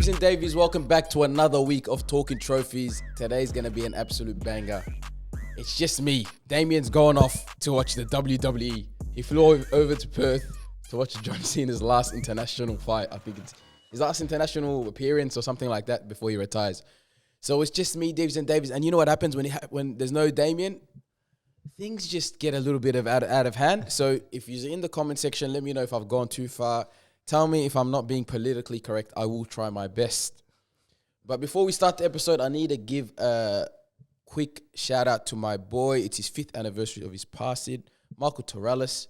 Deeves and Davies, welcome back to another week of Talking Trophies. Today's going to be an absolute banger. It's just me. Damien's gone off to watch the WWE. He flew over to Perth to watch John Cena's last international fight. I think it's his last international appearance or something like that before he retires. So it's just me, Deeves and Davies. And you know what happens when there's no Damien? Things just get a little bit out of hand. So if you're in the comment section, let me know if I've gone too far. Tell me if I'm not being politically correct. I will try my best. But before we start the episode, I need to give a quick shout out to my boy. It's his 5th anniversary of his passing. Michael Tsahrelias.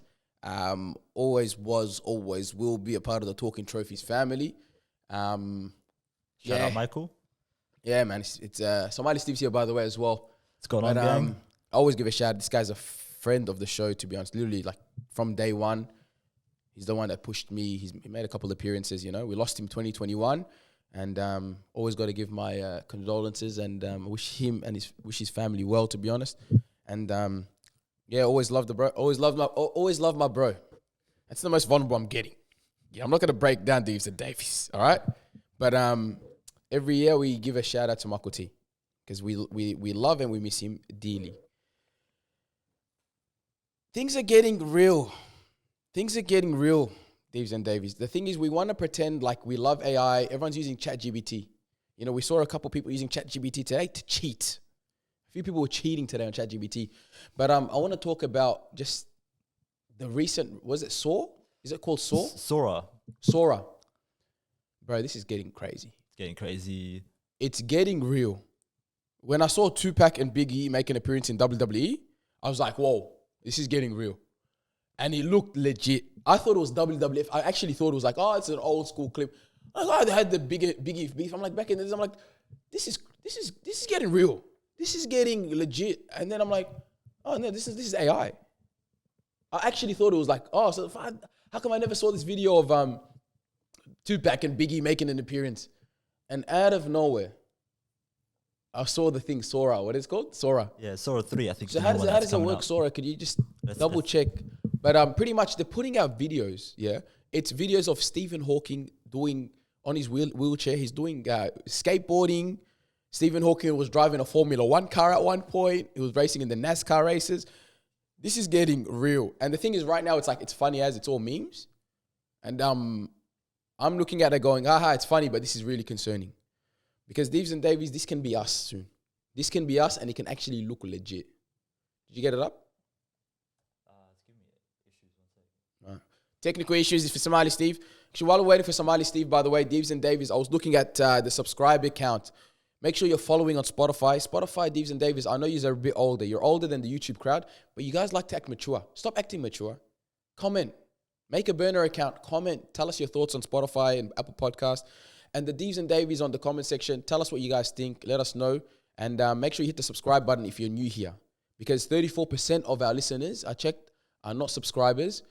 Always was, always will be a part of the Talking Trophies family. Shout out, Michael. Yeah, man. It's Somali Steve's here, by the way, as well. What's going on, gang? I always give a shout. This guy's a friend of the show, to be honest. Literally, like, from day one. He's the one that pushed me. He made a couple of appearances, you know. We lost him 2021. And always got to give my condolences and wish him and his family well, to be honest. And yeah, always love the bro. Always love my bro. That's the most vulnerable I'm getting. Yeah, I'm not gonna break down Deeves and Davies, all right? But every year we give a shout out to Michael T, because we love and we miss him dearly. Things are getting real. Deeves and Davies. The thing is, we want to pretend like we love AI. Everyone's using ChatGPT. You know, we saw a couple people using ChatGPT today to cheat. A few people were cheating today on ChatGPT. But I want to talk about just the recent, was it Saw? Is it called Saw? Sora. Bro, this is getting crazy. It's getting real. When I saw Tupac and Big E make an appearance in WWE, I was like, whoa, this is getting real. And it looked legit. I thought it was WWF. I actually thought it was like, oh, it's an old school clip. I thought they had the Biggie beef. I'm like, back in this, I'm like, this is getting real. This is getting legit. And then I'm like, oh no, this is AI. I actually thought it was like, oh, so how come I never saw this video of Tupac and Biggie making an appearance? And out of nowhere, I saw the thing Sora. What is it called? Sora. Yeah, Sora 3, I think. So how does it work, Sora? Could you just double check? But pretty much they're putting out videos, yeah? It's videos of Stephen Hawking doing, on his wheelchair, he's doing skateboarding. Stephen Hawking was driving a Formula 1 car at one point. He was racing in the NASCAR races. This is getting real. And the thing is, right now, it's like, it's funny as it's all memes. And I'm looking at it going, it's funny, but this is really concerning. Because Deeves and Davies, this can be us soon. This can be us, and it can actually look legit. Did you get it up? Give me issues, 1 second. Technical issues is for Somali Steve. Actually, while we're waiting for Somali Steve, by the way, Deeves and Davies, I was looking at the subscriber count. Make sure you're following on Spotify. Spotify, Deeves and Davies, I know you're a bit older. You're older than the YouTube crowd, but you guys like to act mature. Stop acting mature. Comment. Make a burner account. Comment. Tell us your thoughts on Spotify and Apple Podcasts. And the Deeves and Davies on the comment section, tell us what you guys think. Let us know. And make sure you hit the subscribe button if you're new here. Because 34% of our listeners, I checked, are not subscribers.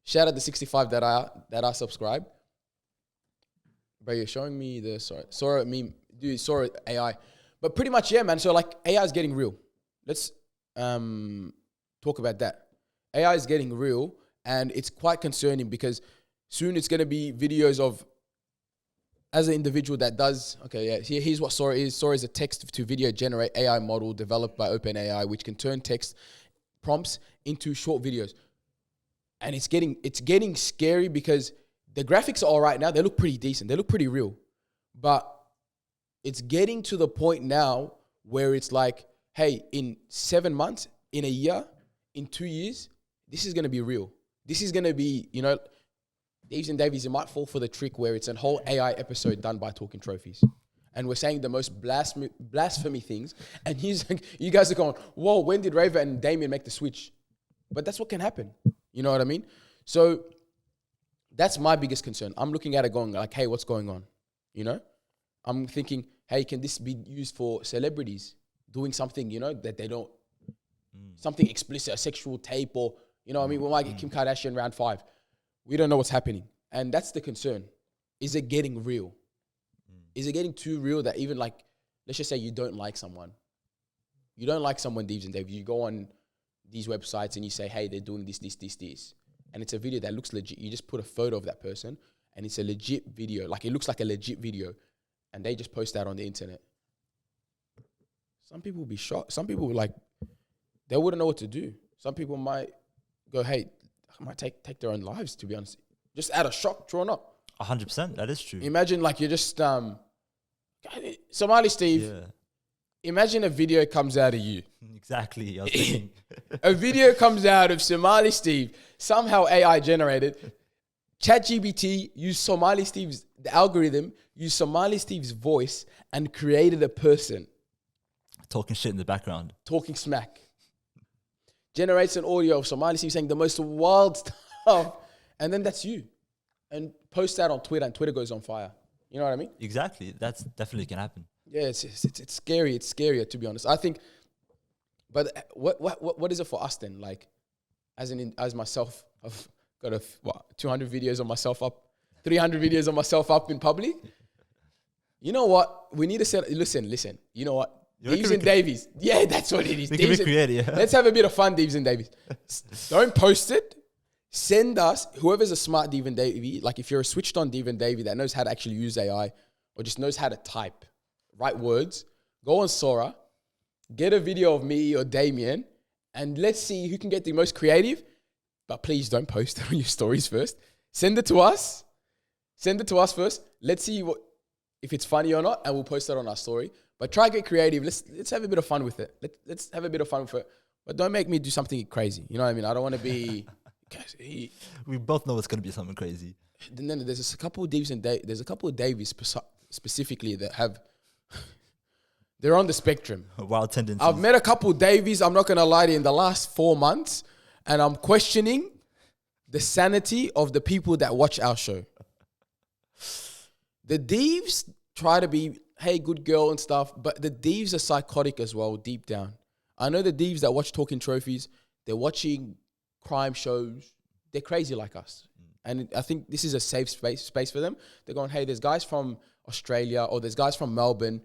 Shout out the 65 that are subscribed. Bro, you're showing me the Sora meme. Dude, Sora AI. But pretty much, yeah, man. So, like, AI is getting real. Let's talk about that. AI is getting real, and it's quite concerning because soon it's going to be videos of, as an individual that does, here's what Sora is. Sora is a text-to-video generate AI model developed by OpenAI, which can turn text prompts into short videos. And it's getting scary because the graphics are all right now. They look pretty decent. They look pretty real. But it's getting to the point now where it's like, hey, in 7 months, in a year, in 2 years, this is going to be real. This is going to be, you know, Deeves and Davies, you might fall for the trick where it's a whole AI episode done by Talking Trophies. And we're saying the most blasphemy things. And you guys are going, whoa, when did Rayvo and Damien make the switch? But that's what can happen. You know what I mean? So that's my biggest concern. I'm looking at it going like, hey, what's going on? You know? I'm thinking, hey, can this be used for celebrities doing something, you know, that they don't, something explicit, a sexual tape or, you know what I mean? We might get Kim Kardashian round 5. We don't know what's happening. And that's the concern. Is it getting real? Is it getting too real that even like, let's just say you don't like someone. You don't like someone, Deeves and Dave. You go on these websites and you say, hey, they're doing this. And it's a video that looks legit. You just put a photo of that person and it's a legit video. Like it looks like a legit video. and they just post that on the internet. Some people will be shocked. Some people they wouldn't know what to do. Some people might go, hey, I might take their own lives, to be honest. Just out of shock, drawn up. 100%, that is true. Imagine you're just, Somali Steve, imagine a video comes out of you. Exactly, I was thinking. A video comes out of Somali Steve, somehow AI generated. ChatGPT used the algorithm used Somali Steve's voice and created a person. Talking shit in the background. Talking smack. Generates an audio of Somali Steve saying the most wild stuff. And then that's you. And post that on Twitter, and Twitter goes on fire. You know what I mean? Exactly. That's definitely can happen. Yeah, it's scary. It's scarier, to be honest. I think, but what is it for us then? Like, as myself, I've got 200 videos of myself up, 300 videos of myself up in public. You know what? We need to listen. You know what? Deeves and Davies. Yeah, that's what it is. We can be creative. Yeah. Let's have a bit of fun, Deeves and Davies. Don't post it. Send us, whoever's a smart Deev and Davy, like if you're a switched on Deev and Davy that knows how to actually use AI or just knows how to type, write words, go on Sora, get a video of me or Damien, and let's see who can get the most creative. But please don't post it on your stories first. Send it to us. Send it to us first. Let's see if it's funny or not, and we'll post it on our story. But try to get creative. Let's have a bit of fun with it. Let's have a bit of fun with it. But don't make me do something crazy. You know what I mean? I don't want to be... We both know it's going to be something crazy. And then there's a couple of Davies there's a couple of Davies specifically that have... They're on the spectrum. Wild tendencies. I've met a couple of Davies, I'm not going to lie to you, in the last 4 months, and I'm questioning the sanity of the people that watch our show. The Deeves try to be, hey, good girl and stuff, but the Deeves are psychotic as well, deep down. I know the Deeves that watch Talking Trophies, they're watching crime shows, they're crazy like us. And I think this is a safe space for them. They're going, hey, there's guys from Australia or there's guys from Melbourne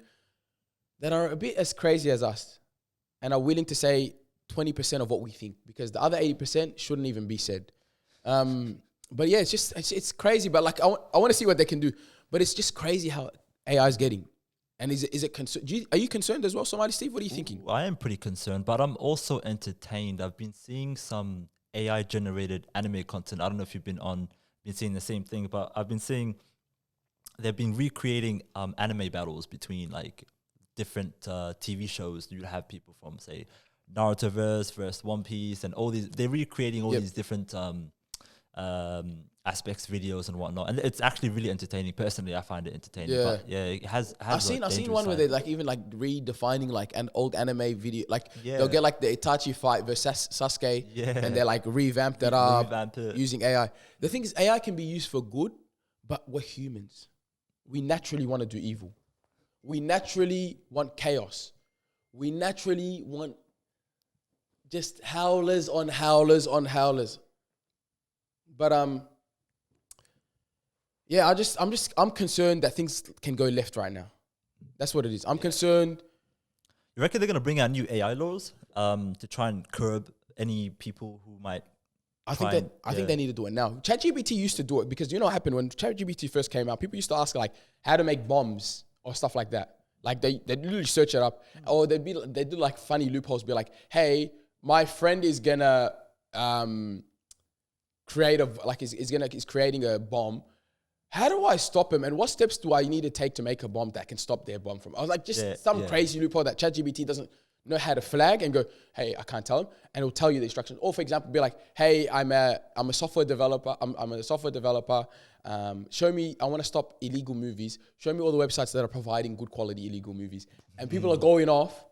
that are a bit as crazy as us and are willing to say 20% of what we think, because the other 80% shouldn't even be said. But yeah, it's crazy. But like, I want to see what they can do. But it's just crazy how AI is getting. And is it concerned? Are you concerned as well, Somali Steve? What are you thinking? I am pretty concerned, but I'm also entertained. I've been seeing some AI generated anime content. I don't know if you've been seeing the same thing, but I've been seeing they've been recreating anime battles between like different TV shows. You have people from, say, Narutoverse versus One Piece and all these. They're recreating all these different aspects, videos and whatnot, and it's actually really entertaining. Personally, I find it entertaining. Yeah, but yeah, it has. I've seen one where they like even like redefining like an old anime video. Like they'll get like the Itachi fight versus Sasuke, and they're like revamped it up using AI. The thing is, AI can be used for good, but we're humans. We naturally want to do evil. We naturally want chaos. We naturally want just howlers on howlers on howlers. But yeah, I'm concerned that things can go left right now. That's what it is. I'm concerned. You reckon they're gonna bring out new AI laws to try and curb any people who might? I think they need to do it now. ChatGPT used to do it because you know what happened when ChatGPT first came out. People used to ask like how to make bombs or stuff like that. Like they literally search it up, or they do like funny loopholes. Be like, hey, my friend is gonna is creating a bomb. How do I stop him? And what steps do I need to take to make a bomb that can stop their bomb from? I was like, some crazy loophole that ChatGPT doesn't know how to flag and go, hey, I can't tell him, and it'll tell you the instructions. Or for example, be like, hey, I'm a software developer. I'm a software developer. Show me. I want to stop illegal movies. Show me all the websites that are providing good quality illegal movies. And people are going off.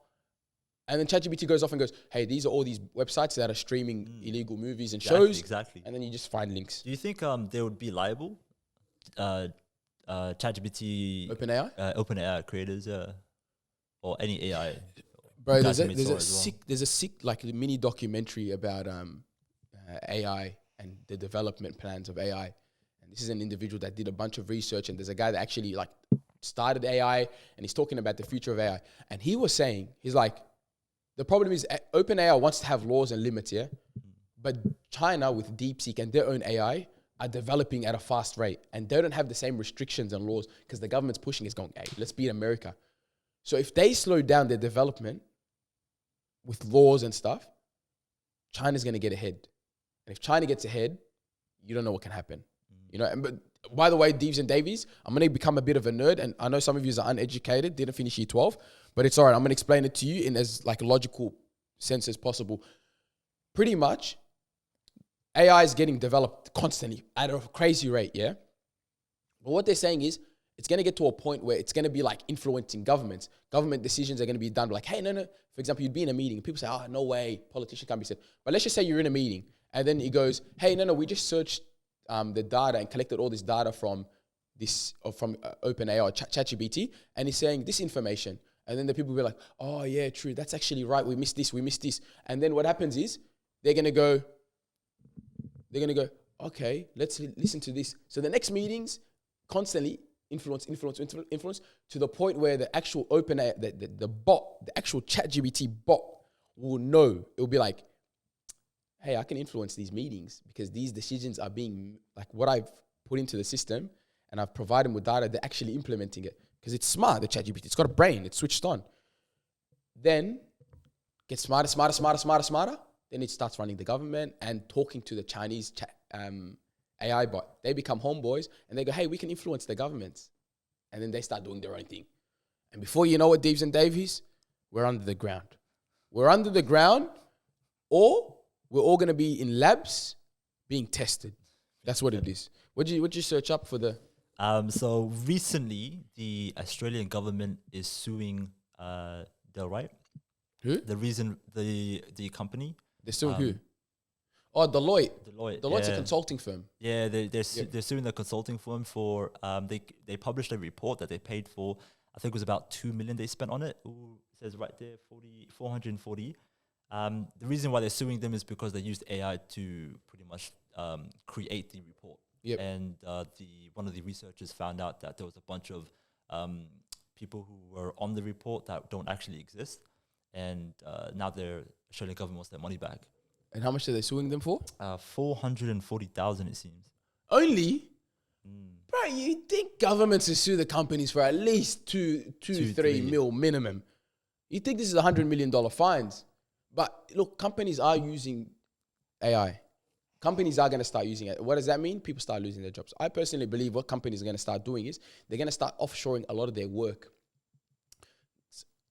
And then ChatGPT goes off and goes, hey, these are all these websites that are streaming illegal movies and shows. Exactly. And then you just find links. Do you think they would be liable? ChatGPT, OpenAI creators, or any AI. Bro, there's a sick like mini documentary about AI and the development plans of AI. And this is an individual that did a bunch of research, and there's a guy that actually like started AI, and he's talking about the future of AI. And he was saying, he's like, the problem is OpenAI wants to have laws and limits, yeah? But China with DeepSeek and their own AI are developing at a fast rate and they don't have the same restrictions and laws because the government's pushing is going, hey, let's beat America. So if they slow down their development with laws and stuff, China's going to get ahead. And if China gets ahead, you don't know what can happen. You know, and, but by the way, Deeves and Davies, I'm going to become a bit of a nerd, and I know some of you are uneducated, didn't finish year 12, but it's all right. I'm going to explain it to you in as like a logical sense as possible. Pretty much, AI is getting developed constantly at a crazy rate, yeah? But what they're saying is, it's going to get to a point where it's going to be like influencing governments. Government decisions are going to be done like, hey, no. For example, you'd be in a meeting. People say, oh, no way, politician can't be said. But let's just say you're in a meeting, and then it goes, hey, no, we just searched the data and collected all this data from this from OpenAI or ChatGPT, and he's saying this information, and then the people will be like, oh yeah, true, that's actually right. We missed this, and then what happens is they're gonna go, okay, let's listen to this. So the next meetings constantly influence to the point where the actual OpenAI, the bot, the actual ChatGPT bot will know. It will be like, hey, I can influence these meetings because these decisions are being, like what I've put into the system and I've provided them with data, they're actually implementing it. Because it's smart, the ChatGPT. It's got a brain, it's switched on. Then, gets smarter. Then it starts running the government and talking to the Chinese AI bot. They become homeboys and they go, hey, we can influence the governments. And then they start doing their own thing. And before you know it, Deeves and Davies, we're under the ground. We're under the ground, or we're all going to be in labs being tested. That's what it is. What'd you search up for the... So recently, the Australian government is suing Delright. Who? The reason, the company. They're suing who? Oh, Deloitte. Deloitte's yeah. a consulting firm. Yeah, they're suing the consulting firm for... They published a report that they paid for, I think it was about 2 million they spent on it. Ooh, it says right there, 440. The reason why they're suing them is because they used AI to pretty much create the report. Yep. And one of the researchers found out that there was a bunch of people who were on the report that don't actually exist. And now the Australian government wants their money back. And how much are they suing them for? 440,000, it seems. Only? Bro, you think governments will sue the companies for at least 3 mil minimum? You think this is $100 million fines? But look, companies are using AI. Companies are going to start using it. What does that mean? People start losing their jobs. I personally believe what companies are going to start doing is they're going to start offshoring a lot of their work.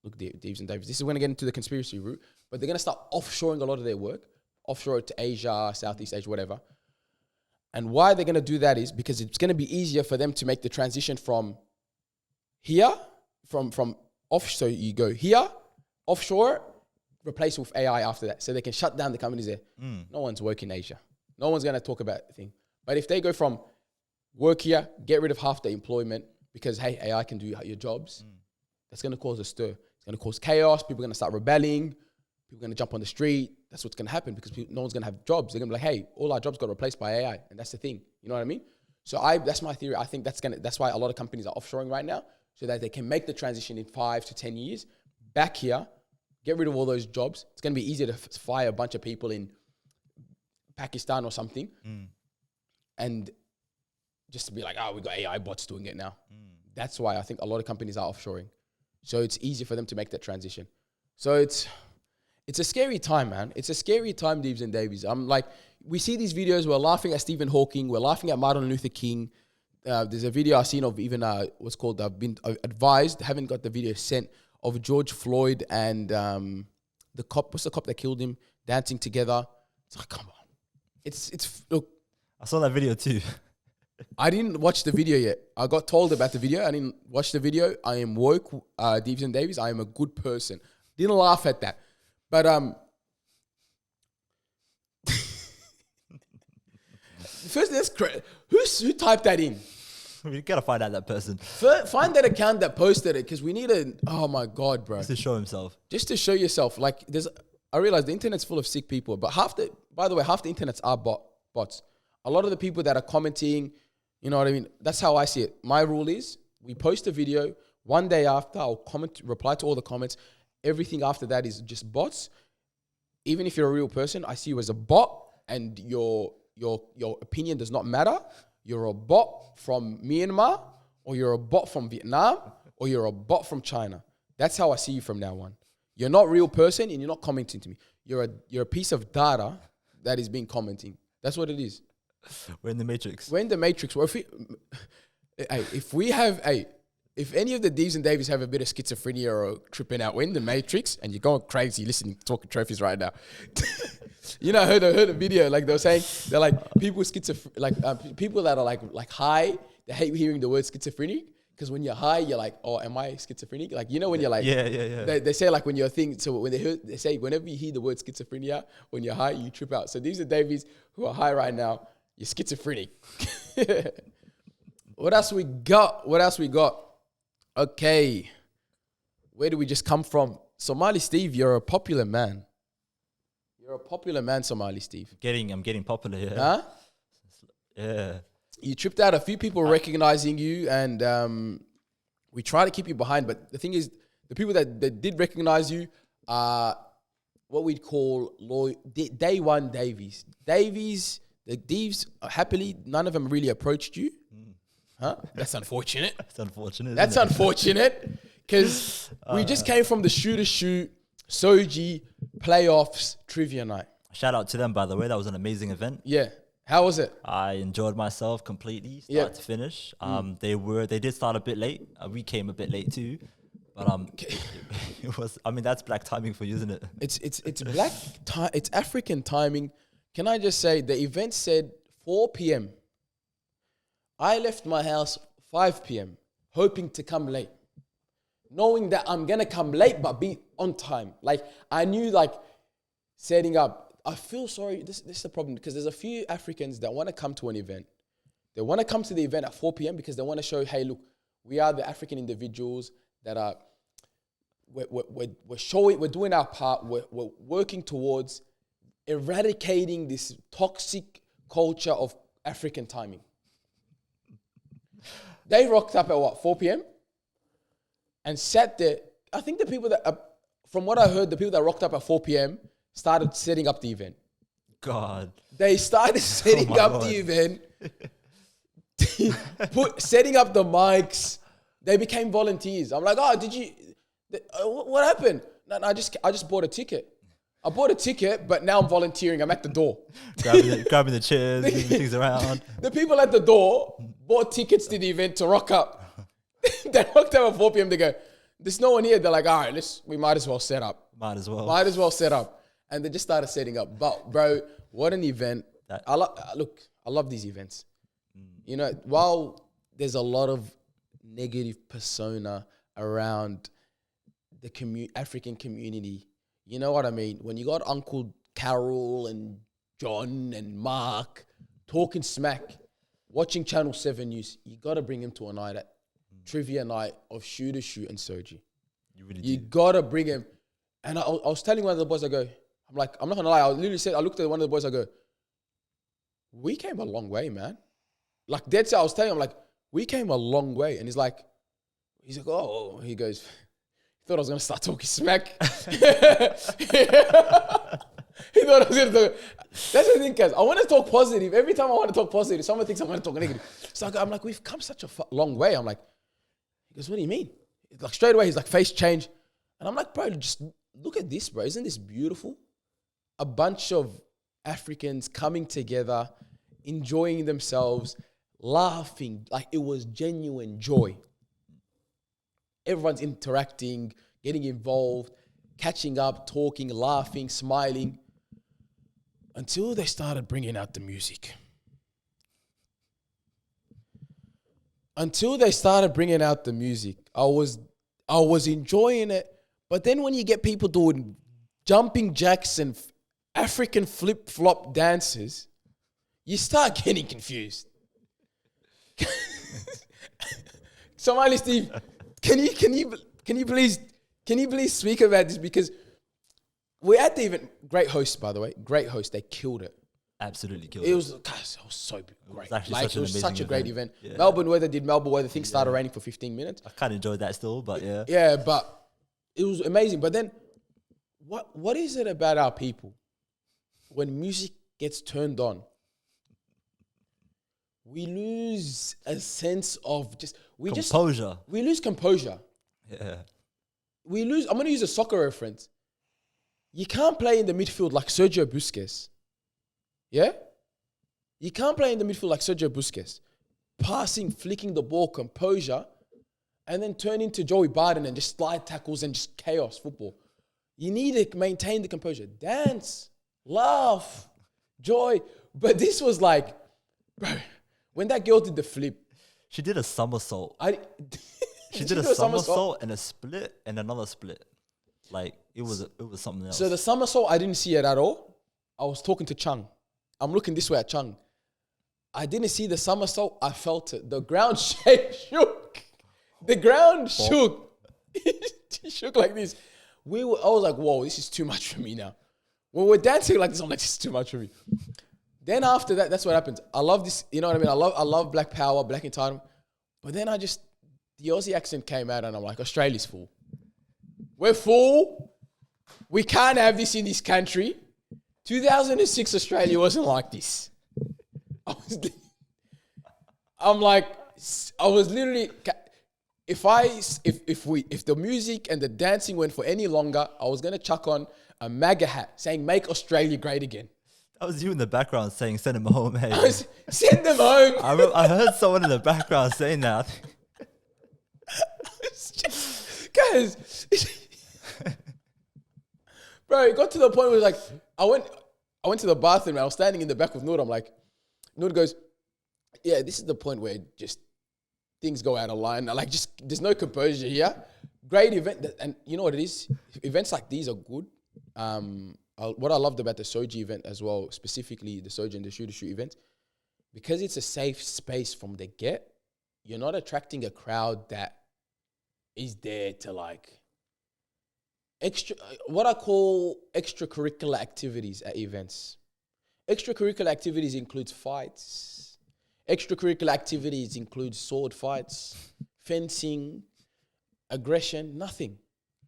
Look, Deeves and Davies, this is going to get into the conspiracy route, but they're going to start offshoring a lot of their work, offshore it to Asia, Southeast Asia, whatever. And why they're going to do that is because it's going to be easier for them to make the transition from here, from off. So you go here, offshore, replace with AI after that. So they can shut down the companies there. No one's working in Asia. No one's going to talk about the thing. But if they go from work here, get rid of half the employment because, hey, AI can do your jobs, that's going to cause a stir. It's going to cause chaos. People are going to start rebelling. People are going to jump on the street. That's what's going to happen because no one's going to have jobs. They're going to be like, hey, all our jobs got replaced by AI. And that's the thing. You know what I mean? So that's my theory. I think that's why a lot of companies are offshoring right now so that they can make the transition in 5 to 10 years back here, get rid of all those jobs. It's going to be easier to fire a bunch of people in Pakistan or something and just to be like, oh, we got AI bots doing it now. That's why I think a lot of companies are offshoring. So it's easier for them to make that transition. So it's a scary time, man. It's a scary time, Deeves and Davies. I'm like, we see these videos, we're laughing at Stephen Hawking, we're laughing at Martin Luther King. There's a video I've seen of even what's called, I've been advised, haven't got the video sent, of George Floyd and the cop, what's the cop that killed him, dancing together. It's like, come on. Look. I saw that video too. I didn't watch the video yet. I got told about the video. I didn't watch the video. I am woke, Deeves and Davies. I am a good person. Didn't laugh at that. But first, that's crazy. Who typed that in? We gotta find out that person. Find that account that posted it because we need a. Oh my god, bro! Just to show himself. Just to show yourself. Like I realize the internet's full of sick people, but half the internets are bots. A lot of the people that are commenting, you know what I mean? That's how I see it. My rule is we post a video. One day after, I'll reply to all the comments. Everything after that is just bots. Even if you're a real person, I see you as a bot and you're your opinion does not matter. You're a bot from Myanmar, or you're a bot from Vietnam, or you're a bot from China. That's how I see you from now on. You're not a real person, and you're not commenting to me. You're a piece of data that is being commenting. That's what it is. We're in the Matrix. We're in the Matrix. If any of the Deves and Davies have a bit of schizophrenia or tripping out, we're in the Matrix, and you're going crazy listening to Talking Trophies right now. You know, I heard a video, like they were saying, they're like people with people that are like high, they hate hearing the word schizophrenic, because when you're high, you're like, oh, am I schizophrenic? Like, you know, when you're like, They say like when you're so when they say whenever you hear the word schizophrenia, when you're high, you trip out. So these are Davies who are high right now. You're schizophrenic. What else we got? Okay. Where do we just come from? Somali Steve, you're a popular man. You're a popular man, Somali Steve. I'm getting popular here. Huh? Yeah. You tripped out. A few people recognizing you, and we try to keep you behind. But the thing is, the people that did recognize you are what we'd call day one Davies. The Deves, happily, none of them really approached you. Huh? That's unfortunate. That's unfortunate. Because we just came from the Shoot Soji playoffs trivia night. Shout out to them, by the way. That was an amazing event. Yeah. How was it? I enjoyed myself completely, start to finish. They did start a bit late. We came a bit late too. But it was, I mean, that's black timing for you, isn't it? It's black time. It's African timing. Can I just say, the event said 4 p.m. I left my house 5 p.m. hoping to come late, knowing that I'm going to come late but be on time. Like, I knew, like, setting up. I feel sorry. This is the problem, because there's a few Africans that want to come to an event. They want to come to the event at 4 p.m. because they want to show, hey, look, we are the African individuals that are, we're doing our part. We're working towards eradicating this toxic culture of African timing. They rocked up at 4 p.m. and sat there. I think the people that, from what I heard, the people that rocked up at 4 p.m. started setting up the event. God. They started setting up the event, setting up the mics. They became volunteers. I'm like, oh, what happened? No, I just bought a ticket. I bought a ticket, but now I'm volunteering. I'm at the door. Grabbing the chairs, moving things around. The people at the door bought tickets to the event to rock up. They rocked up at 4 p.m. They go, there's no one here. They're like, all right, we might as well set up. Might as well set up. And they just started setting up. But, bro, what an event. I love these events. You know, while there's a lot of negative persona around the African community, you know what I mean? When you got Uncle Carol and John and Mark talking smack, watching Channel 7 News, you got to bring him to a night at trivia night of Shoot and Soji. You got to bring him. And I was telling one of the boys, I'm not going to lie, I looked at one of the boys, I go, we came a long way, man. Like, that's how I was telling him, like, we came a long way. And he's like, oh, he goes, thought I was going to start talking smack. He thought I was going to talk. That's the thing, guys. I want to talk positive. Every time I want to talk positive, someone thinks I'm going to talk negative. So I'm like, we've come such a long way. I'm like, he goes, what do you mean? Like, straight away, he's like, face change. And I'm like, bro, just look at this, bro. Isn't this beautiful? A bunch of Africans coming together, enjoying themselves, laughing. Like, it was genuine joy. Everyone's interacting, getting involved, catching up, talking, laughing, smiling, until they started bringing out the music. I was enjoying it, but then when you get people doing jumping jacks and African flip-flop dances, you start getting confused. Somali Steve, can you please speak about this, because we're at the event. Great host, by the way. Great host. They killed it. Absolutely killed it. It was so great. It was such a great event. Yeah. Melbourne weather. Things started raining for 15 minutes. I kind of enjoyed that still, but yeah. Yeah, but it was amazing. But then, what is it about our people when music gets turned on? we lose a sense of Composure. we lose composure. Yeah. We lose. I'm going to use a soccer reference. You can't play in the midfield like Sergio Busquets. Yeah? You can't play in the midfield like Sergio Busquets. Passing, flicking the ball, composure, and then turn into Joey Biden and just slide tackles and just chaos football. You need to maintain the composure. Dance, laugh, joy. But this was like, bro, when that girl did the flip. She did a somersault. She did a do somersault and a split and another split. Like, it was something else. So the somersault, I didn't see it at all. I was talking to Chung. I'm looking this way at Chung. I didn't see the somersault. I felt it. The ground shook. The ground shook. It shook like this. I was like, whoa, this is too much for me now. When we're dancing like this, I'm like, this is too much for me. Then after that, that's what happens. I love this. You know what I mean? I love black power, black entitlement. But then the Aussie accent came out and I'm like, Australia's full. We're full. We can't have this in this country. 2006 Australia wasn't like this. I was literally, if the music and the dancing went for any longer, I was gonna chuck on a MAGA hat saying "Make Australia Great Again." That was you in the background saying "Send them home." Hey, send them home. I heard someone in the background saying that. Guys, bro, it got to the point where like I went to the bathroom and I was standing in the back with Noor. I'm like, Noor goes, yeah, this is the point where just things go out of line. Like, just there's no composure here. Great event, and you know what it is? Events like these are good. What I loved about the Soji event as well, specifically the Soji and the Shoot event, because it's a safe space from the get, you're not attracting a crowd that is there to like what I call extracurricular activities at events. Extracurricular activities includes fights. Extracurricular activities include sword fights, fencing, aggression, nothing.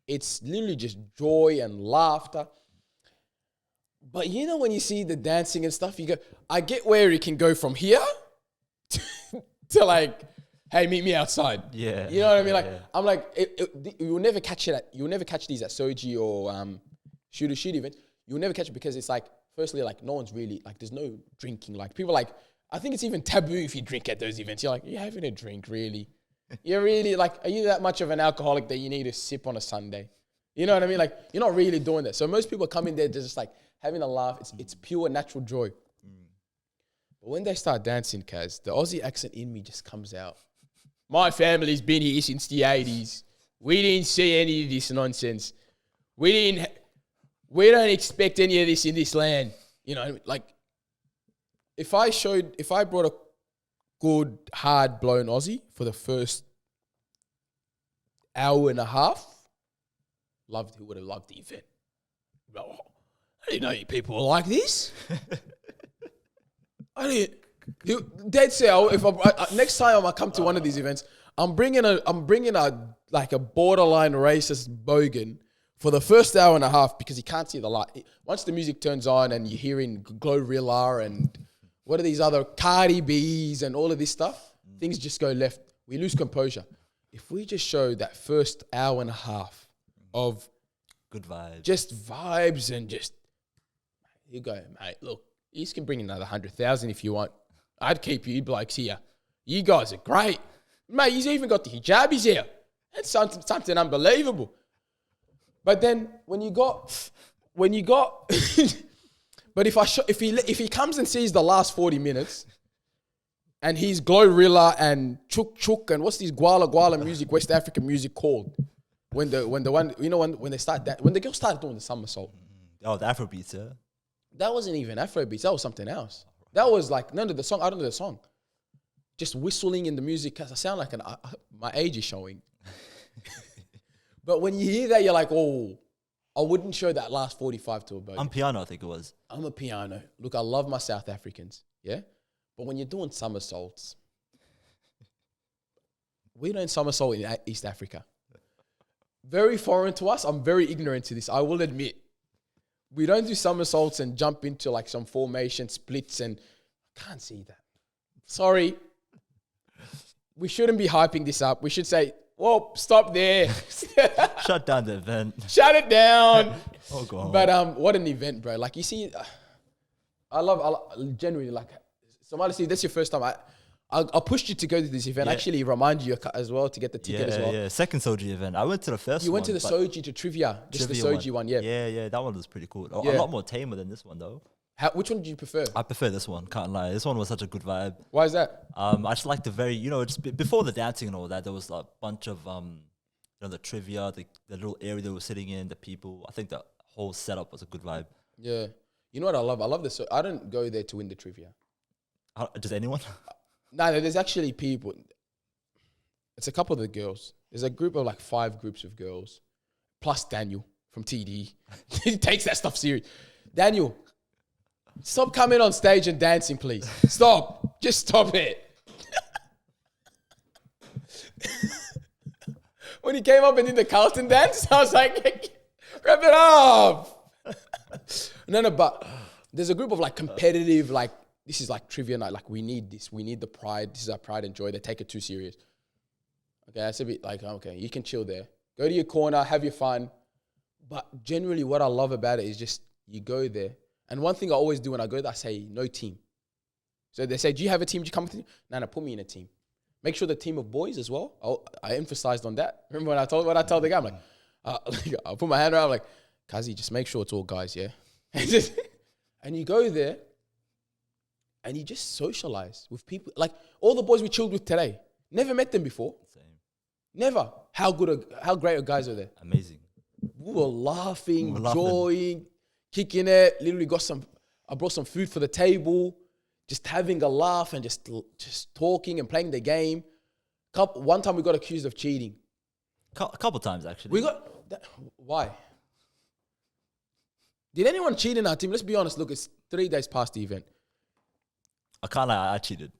It's literally just joy and laughter. But you know when you see the dancing and stuff, you go, I get where it can go from here to like, hey, meet me outside. Yeah. You know what I mean? Like, yeah. I'm like, you'll never catch these at Soji or shoot event. You'll never catch it because it's like, firstly, like no one's really, like there's no drinking. Like people like, I think it's even taboo if you drink at those events. You're like, you're having a drink, really? You're really like, are you that much of an alcoholic that you need to sip on a Sunday? You know what I mean? Like, you're not really doing that. So most people come in there, they're just like having a laugh. It's pure natural joy. But when they start dancing, Kaz, the Aussie accent in me just comes out. My family's been here since the 80s. We didn't see any of this nonsense. We don't expect any of this in this land. You know, like, if I brought a good, hard-blown Aussie for the first hour and a half, he would have loved the event. Oh, I didn't know you people were like this. Dead say, next time I come to one of these events, I'm bringing a like a borderline racist bogan for the first hour and a half because he can't see the light. Once the music turns on and you're hearing Glorilla and what are these other Cardi B's and all of this stuff, things just go left. We lose composure. If we just show that first hour and a half of good vibes, just vibes and just, you go, mate, look, you can bring another 100,000 if you want. I'd keep you blokes here. You guys are great. Mate, he's even got the hijabis here. That's something unbelievable. But then when you got, but if he comes and sees the last 40 minutes and he's Glorilla and Chuk Chuk and what's this Gwala music, West African music called? When the girls started doing the somersault. Oh, the Afrobeats, yeah. That wasn't even Afrobeats. That was something else. That was like, none of the song. I don't know the song. Just whistling in the music. Cause I sound like my age is showing. But when you hear that, you're like, oh, I wouldn't show that last 45 to a boat. I'm piano, I think it was. I'm a piano. Look, I love my South Africans. Yeah. But when you're doing somersaults, we don't somersault in East Africa. Very foreign to us. I'm very ignorant to this. I will admit. We don't do somersaults and jump into like some formation splits and I can't see that. Sorry. We shouldn't be hyping this up. We should say, whoa, stop there. Shut down the event. Shut it down. Oh, God. But what an event, bro. Like, you see, I love genuinely, like, Somali Steve, that's your first time. I pushed you to go to this event. Yeah. Actually, remind you as well to get the ticket as well. Yeah, second Soji event. I went to the first one. You went to the Soji to trivia, just the Soji one, yeah. Yeah, that one was pretty cool. A Yeah. lot more tamer than this one, though. Which one did you prefer? I prefer this one, can't lie. This one was such a good vibe. Why is that? I just like the very, just before the dancing and all that, there was a bunch of, the trivia, the little area they were sitting in, the people. I think the whole setup was a good vibe. Yeah. You know what I love? I love this. I don't go there to win the trivia. Does anyone? No, there's actually people. It's a couple of the girls. There's a group of like 5 groups of girls, plus Daniel from TD. He takes that stuff serious. Daniel, stop coming on stage and dancing, please. Stop. Just stop it. When he came up and did the Carlton dance, I was like, wrap it up. No, but there's a group of like competitive, like, this is like trivia night. Like, we need this. We need the pride. This is our pride and joy. They take it too serious. Okay, that's a bit like, okay, you can chill there. Go to your corner, have your fun. But generally what I love about it is just you go there. And one thing I always do when I go there, I say, no team. So they say, do you have a team? Do you come with me? No, put me in a team. Make sure the team of boys as well. I emphasized on that. Remember when I told the guy, I'm like, I'll put my hand around, I'm like, Kazi, just make sure it's all guys, yeah? And you go there and you just socialize with people. Like all the boys we chilled with today, never met them before. Same. Never. How great are guys are there? Amazing. We were laughing, enjoying, kicking it. Literally I brought some food for the table, just having a laugh and just talking and playing the game. One time we got accused of cheating. A couple times, actually. Why? Did anyone cheat in our team? Let's be honest. Look, it's 3 days past the event. I can't lie, I cheated.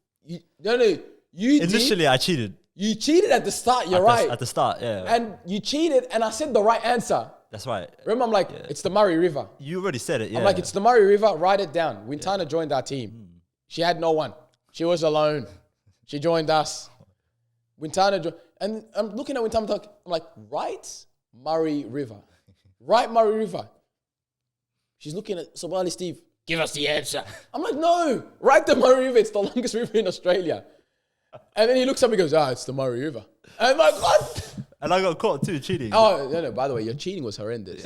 Initially, I cheated. You cheated at the start, you're right. At the start, yeah. And you cheated and I said the right answer. That's right. Remember, I'm like, It's the Murray River. You already said it, yeah. I'm like, it's the Murray River, write it down. Wintana joined our team. She had no one. She was alone. She joined us. Wintana joined. And I'm looking at Wintana, I'm like, write Murray River. Write Murray River. She's looking at Somali Steve. Give us the answer. I'm like, no, write the Murray River. It's the longest river in Australia. And then he looks up and goes, it's the Murray River. And I'm like, what? And I got caught too, cheating. Oh, no, by the way, your cheating was horrendous.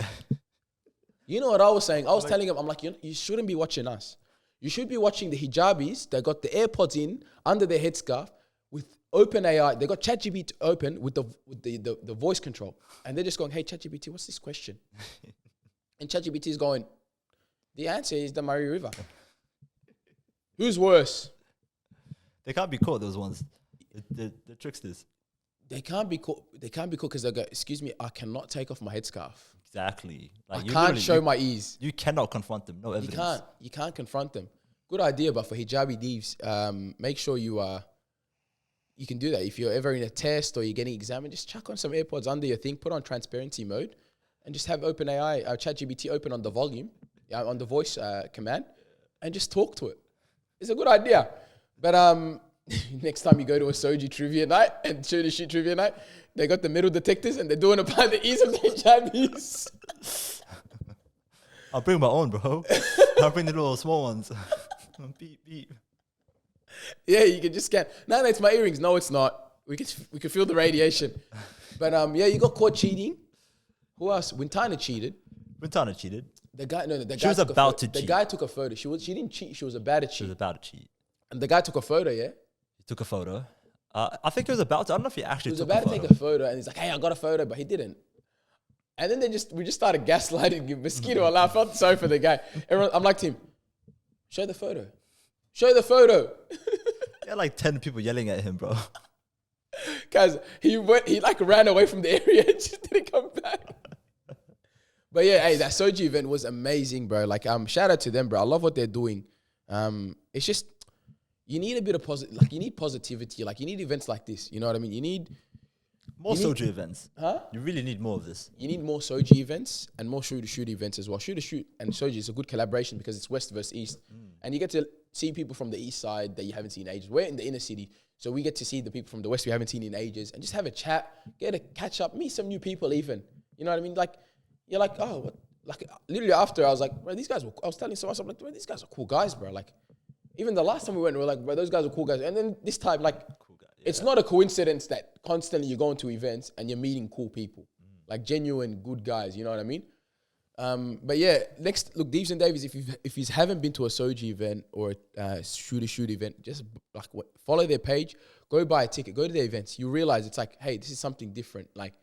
You know what I was saying? I was telling him, I'm like, you shouldn't be watching us. You should be watching the hijabis that got the AirPods in under their headscarf with open AI. They got ChatGPT open with the voice control. And they're just going, hey, ChatGPT, what's this question? And ChatGPT is going, the answer is the Murray River. Who's worse? They can't be caught, those ones. The tricksters. They can't be caught because they go, excuse me, I cannot take off my headscarf. Exactly. Like I can't show my ears. You cannot confront them. No evidence. You can't confront them. Good idea, but for hijabi thieves, make sure you can do that. If you're ever in a test or you're getting examined, just chuck on some AirPods under your thing, put on transparency mode, and just have OpenAI, ChatGPT open on the volume, on the voice command, and just talk to it. It's a good idea. But next time you go to a Soji trivia night and shoot a shit trivia night, they got the metal detectors and they're doing it by the ears of the hijabis. I'll bring my own, bro. I'll bring the little small ones. Beep, beep. Yeah, you can just scan. No, it's my earrings. No, it's not. We can feel the radiation. But you got caught cheating. Who else? Wintana cheated. Wintana cheated. The guy was about to cheat. The guy took a photo. She didn't cheat. She was about to cheat. She was about to cheat. And the guy took a photo, yeah? He took a photo. I think he was about to. I don't know if he actually took a photo. He was about to take a photo, and he's like, hey, I got a photo, but he didn't. And then we just started gaslighting him. Mosquito alarm. I felt sorry for the guy. I'm like to him, show the photo. Show the photo. He had like 10 people yelling at him, bro. Guys, he like ran away from the area and just didn't come back. But yeah, hey, that Soji event was amazing, bro. Like, shout out to them, bro. I love what they're doing. It's just, you need a bit of you need positivity. Like, you need events like this. You know what I mean? You need more Soji events. Huh? You really need more of this. You need more Soji events and more shoot-to-shoot events as well. Shoot-to-shoot and Soji is a good collaboration because it's West versus East. And you get to see people from the east side that you haven't seen in ages. We're in the inner city, so we get to see the people from the west we haven't seen in ages, and just have a chat, get a catch up, meet some new people even. You know what I mean? Like, you're like, oh, what? Like, literally after, I was like, bro, these guys were, I was telling someone, I'm like, bro, these guys are cool guys, bro. Like, even the last time we went, we were like, bro, those guys are cool guys. And then this time, like, cool guy, yeah. It's not a coincidence that constantly you're going to events and you're meeting cool people, like genuine good guys, you know what I mean? But yeah, next, look, Deeps and Davies, if you haven't been to a Soji event or a shoot event, just like follow their page, go buy a ticket, go to their events. You realize it's like, hey, this is something different. Like,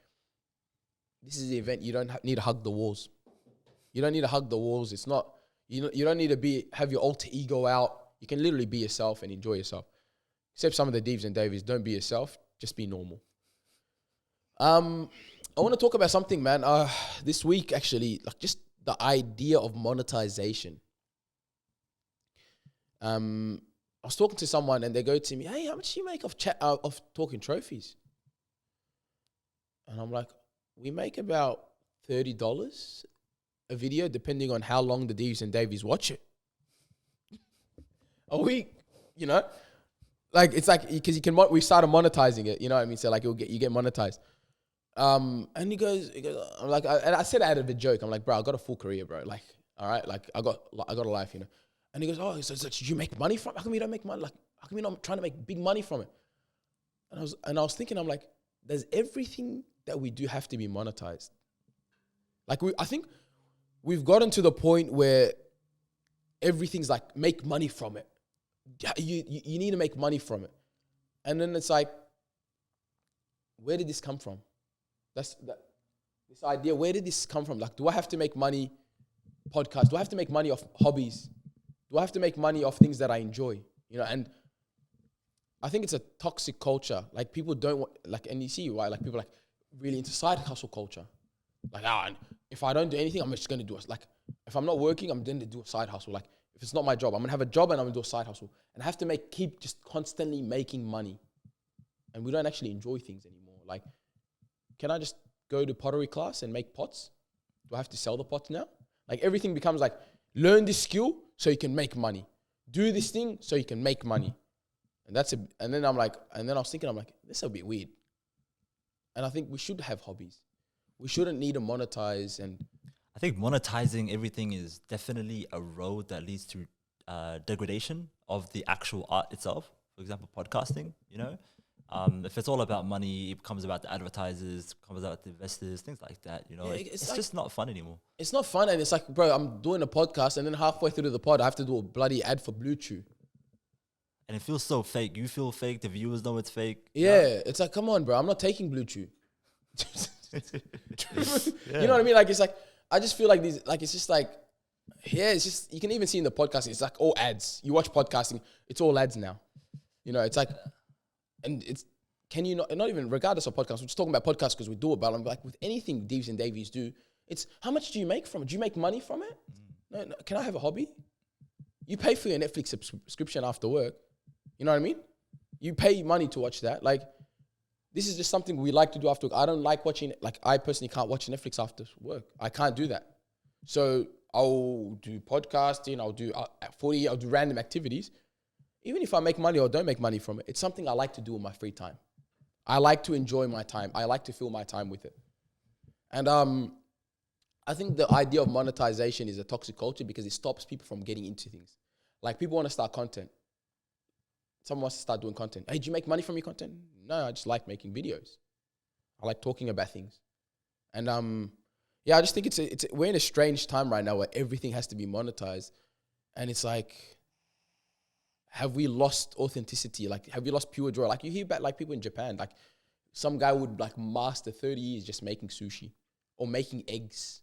this is the event. You don't need to hug the walls. You don't need to hug the walls. It's not, you don't need to have your alter ego out. You can literally be yourself and enjoy yourself. Except some of the Deeps and Davies, don't be yourself, just be normal. I want to talk about something, man. This week, actually, like just the idea of monetization. I was talking to someone and they go to me, hey, how much do you make of talking trophies? And I'm like, we make about $30 a video, depending on how long the Deeps and Davies watch it. A week, you know? Like, it's like, because we started monetizing it, you know what I mean? So like, you get monetized. And he goes, I'm like, and I said it out of a joke. I'm like, bro, I got a full career, bro. Like, all right, like I got a life, you know. And he goes, oh, so did you make money from it? How come you don't make money? Like, how come you're not trying to make big money from it? And I was thinking, I'm like, does everything that we do have to be monetized? Like, I think we've gotten to the point where everything's like, make money from it. You need to make money from it. And then it's like, where did this come from? This idea, where did this come from? Like, do I have to make money podcasts? Do I have to make money off hobbies? Do I have to make money off things that I enjoy? You know, and I think it's a toxic culture. Like, people don't want, like, and you see why, like, people are like really into side hustle culture. Like, if I don't do anything, I'm just going to do it. Like, if I'm not working, I'm going to do a side hustle. Like, if it's not my job, I'm going to have a job and I'm going to do a side hustle. And I have to keep just constantly making money. And we don't actually enjoy things anymore. Like, can I just go to pottery class and make pots? Do I have to sell the pots now? Like, everything becomes like, learn this skill so you can make money. Do this thing so you can make money. And then I was thinking, I'm like, this is a bit weird. And I think we should have hobbies. We shouldn't need to monetize. And I think monetizing everything is definitely a road that leads to degradation of the actual art itself. For example, podcasting, you know? If it's all about money, it becomes about the advertisers, becomes about the investors, things like that, you know? Yeah, it's like, just not fun anymore. It's not fun, and it's like, bro, I'm doing a podcast, and then halfway through the pod, I have to do a bloody ad for Blue Chew. And it feels so fake. You feel fake, the viewers know it's fake. Yeah, it's like, come on, bro, I'm not taking Blue Chew. You know what I mean? Like, it's like, I just feel like these, like, it's just like, yeah, it's just, you can even see in the podcasting, it's like all ads. You watch podcasting, it's all ads now. You know, it's like, and it's, can you not even, regardless of podcasts, we're just talking about podcasts because we do it, but I'm like, with anything Deeps and Davies do, it's, how much do you make from it? Do you make money from it? No, can I have a hobby? You pay for your Netflix subscription after work. You know what I mean? You pay money to watch that. Like, this is just something we like to do after work. I don't like watching, like, I personally can't watch Netflix after work. I can't do that. So I'll do podcasting, I'll do footy, I'll do random activities. Even if I make money or don't make money from it, it's something I like to do in my free time. I like to enjoy my time. I like to fill my time with it. And I think the idea of monetization is a toxic culture because it stops people from getting into things. Like, people want to start content. Someone wants to start doing content. Hey, do you make money from your content? No, I just like making videos. I like talking about things. And yeah, I just think we're in a strange time right now where everything has to be monetized. And it's like, have we lost authenticity? Like, have we lost pure joy? Like, you hear about, like, people in Japan, like, some guy would, like, master 30 years just making sushi or making eggs.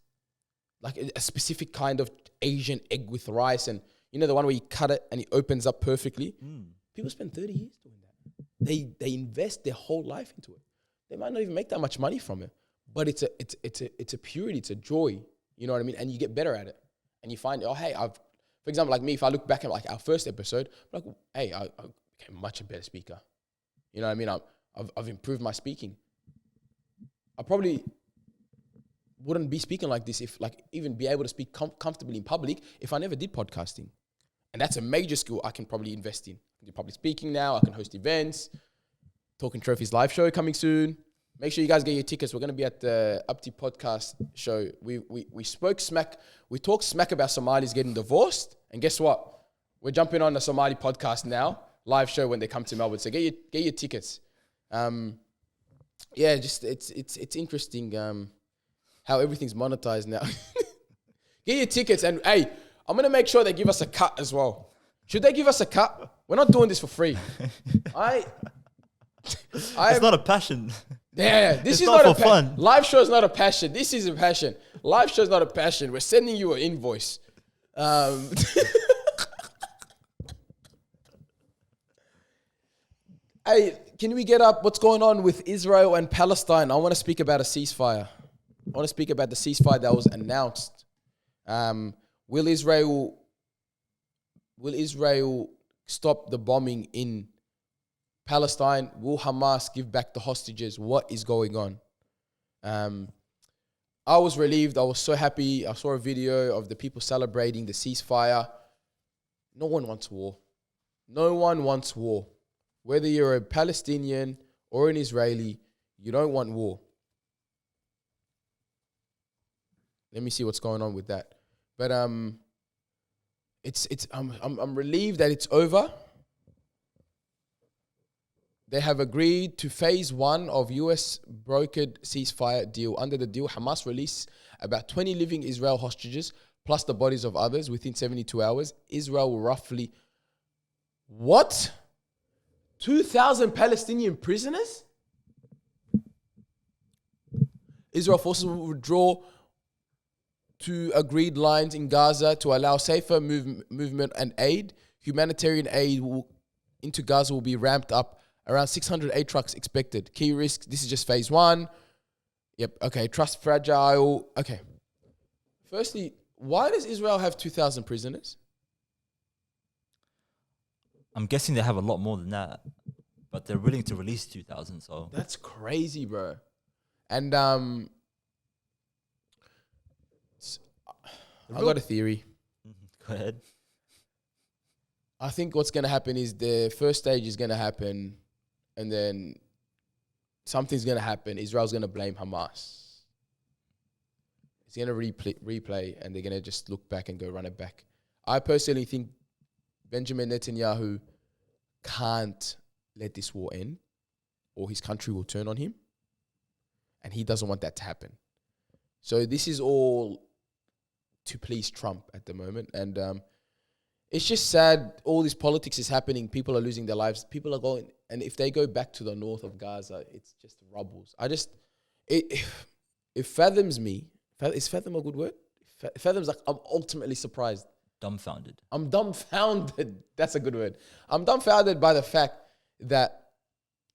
Like, a specific kind of Asian egg with rice. And, you know, the one where you cut it and it opens up perfectly? People spend 30 years doing that. They invest their whole life into it. They might not even make that much money from it. But it's a purity, it's a joy. You know what I mean? And you get better at it. And you find, oh, hey, for example, like me, if I look back at, like, our first episode, I'm like, hey, I became much a better speaker. You know what I mean? I've improved my speaking. I probably wouldn't be speaking like this if, like, even be able to speak comfortably in public if I never did podcasting. And that's a major skill I can probably invest in. I can do public speaking now. I can host events. Talking Trophies live show coming soon. Make sure you guys get your tickets. We're going to be at the Upti podcast show. We spoke smack. We talked smack about Somalis getting divorced. And guess what? We're jumping on the Somali podcast now. Live show when they come to Melbourne. So get your tickets. Yeah, just it's interesting how everything's monetized now. Get your tickets. And hey, I'm going to make sure they give us a cut as well. Should they give us a cut? We're not doing this for free. It's not a passion. Yeah, this is not not for fun. Live show is not a passion. This is a passion. Live show is not a passion. We're sending you an invoice. Hey, can we get up what's going on with Israel and Palestine? I want to speak about a ceasefire. I want to speak about the ceasefire that was announced. Will Israel stop the bombing in Palestine? Will Hamas give back the hostages? What is going on? I was relieved. I was so happy. I saw a video of the people celebrating the ceasefire. No one wants war. No one wants war. Whether you're a Palestinian or an Israeli, you don't want war. Let me see what's going on with that. But I'm relieved that it's over. They have agreed to phase 1 of US brokered ceasefire deal. Under the deal, Hamas released about 20 living Israel hostages plus the bodies of others within 72 hours. Israel will roughly... What? 2,000 Palestinian prisoners? Israel forces will withdraw to agreed lines in Gaza to allow safer movement and aid. Humanitarian aid into Gaza will be ramped up. Around 608 trucks expected. Key risks, this is just phase 1. Yep, okay, trust fragile. Okay. Firstly, why does Israel have 2,000 prisoners? I'm guessing they have a lot more than that, but they're willing to release 2,000, so... That's crazy, bro. And I got a theory. Go ahead. I think what's going to happen is the first stage is going to happen, and then something's going to happen. Israel's going to blame Hamas. It's going to replay, and they're going to just look back and go run it back. I personally think Benjamin Netanyahu can't let this war end, or his country will turn on him, and he doesn't want that to happen. So this is all to please Trump at the moment, and it's just sad. All this politics is happening. People are losing their lives. People are going, and if they go back to the north of Gaza, it's just rubbles. It fathoms me. Is fathom a good word? Fathoms, like, I'm ultimately surprised. Dumbfounded. I'm dumbfounded. That's a good word. I'm dumbfounded by the fact that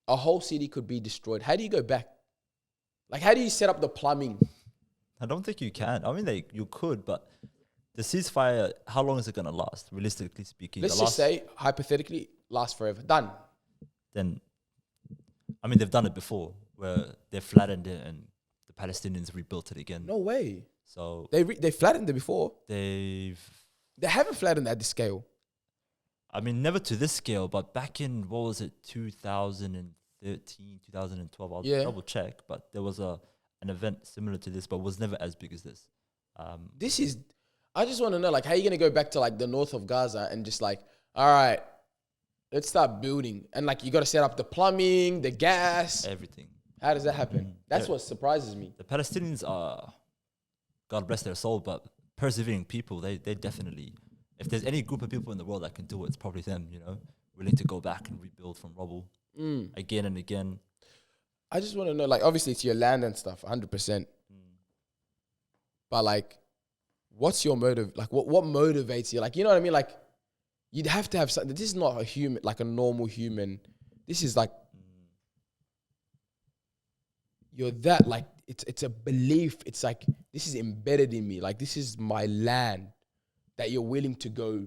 a whole city could be destroyed. How do you go back? Like, how do you set up the plumbing? I don't think you can. I mean, you could, but the ceasefire, how long is it going to last, realistically speaking? Let's just say, hypothetically, last forever. Done. Then, I mean, they've done it before, where they flattened it and the Palestinians rebuilt it again. No way. So they flattened it before. They haven't flattened at this scale. I mean, never to this scale, but back in, what was it, 2013, 2012, I'll double check, but there was an event similar to this, but was never as big as this. I just want to know, like, how are you going to go back to, like, the north of Gaza and just, like, all right, let's start building. And, like, you got to set up the plumbing, the gas. Everything. How does that happen? That's what surprises me. The Palestinians are, God bless their soul, but persevering people. They definitely, if there's any group of people in the world that can do it, it's probably them, willing to go back and rebuild from rubble again and again. I just want to know, like, obviously it's your land and stuff, 100%. But, like, what's your motive? Like, what motivates you? Like, you know what I mean? Like, you'd have to have something. This is not a human, like a normal human. This is like, you're that, like, it's a belief. It's like, this is embedded in me. Like, this is my land that you're willing to go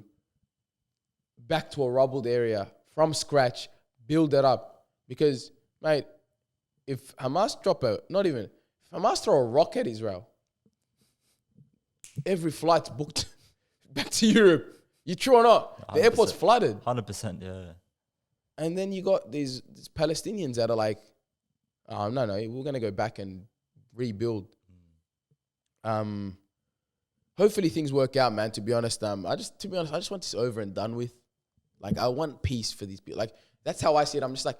back to a rubbled area from scratch, build it up. Because, mate, if Hamas if Hamas throw a rock at Israel, every flight's booked back to Europe. You true or not? The airport's flooded. 100%, yeah. And then you got these Palestinians that are like, oh, no, we're going to go back and rebuild. Hopefully things work out, man, to be honest. I just want this over and done with. Like, I want peace for these people. Like, that's how I see it. I'm just like,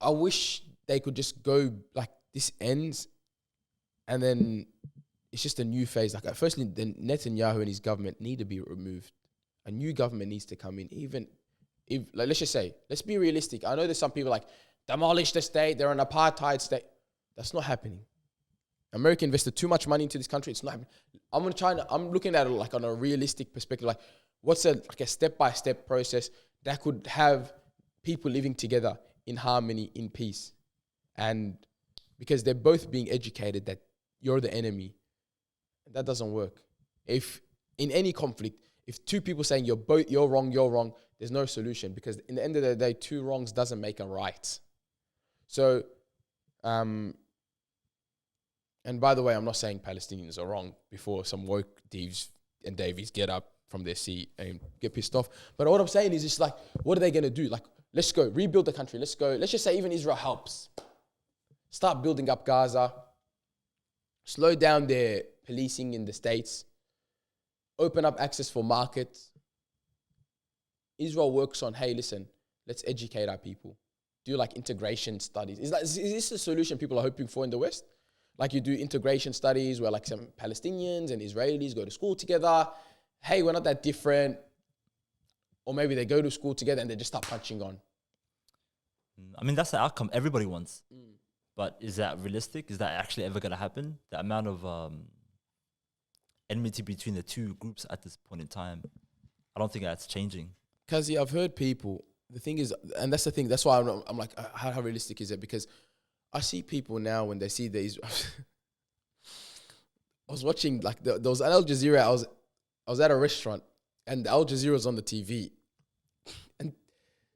I wish they could just go, like, this ends, and then it's just a new phase. Like, firstly, then Netanyahu and his government need to be removed. A new government needs to come in. Even if, like, let's just say, let's be realistic. I know there's some people like, demolish the state, they're an apartheid state. That's not happening. America invested too much money into this country. It's not happening. I'm looking at it like on a realistic perspective. Like, what's a step-by-step process that could have people living together in harmony, in peace? And because they're both being educated that you're the enemy, that doesn't work. If in any conflict, if two people saying you're wrong, there's no solution, because in the end of the day, two wrongs doesn't make a right. So, and by the way, I'm not saying Palestinians are wrong before some woke Deves and Davies get up from their seat and get pissed off. But what I'm saying is, it's like, what are they going to do? Like, let's go rebuild the country. Let's go. Let's just say even Israel helps. Start building up Gaza. Slow down their policing in the States. Open up access for markets. Israel works on, hey, listen, let's educate our people. Do like integration studies. Is this the solution people are hoping for in the West? Like, you do integration studies where like some Palestinians and Israelis go to school together. Hey, we're not that different. Or maybe they go to school together and they just start punching on. I mean, that's the outcome everybody wants. But is that realistic? Is that actually ever going to happen? The amount of enmity between the two groups at this point in time, I don't think that's changing. Because I've heard people, the thing is, and that's the thing, that's why I'm like, how realistic is it? Because I see people now when they see these. I was watching, like, there was an Al Jazeera. I was at a restaurant, and Al Jazeera was on the TV, and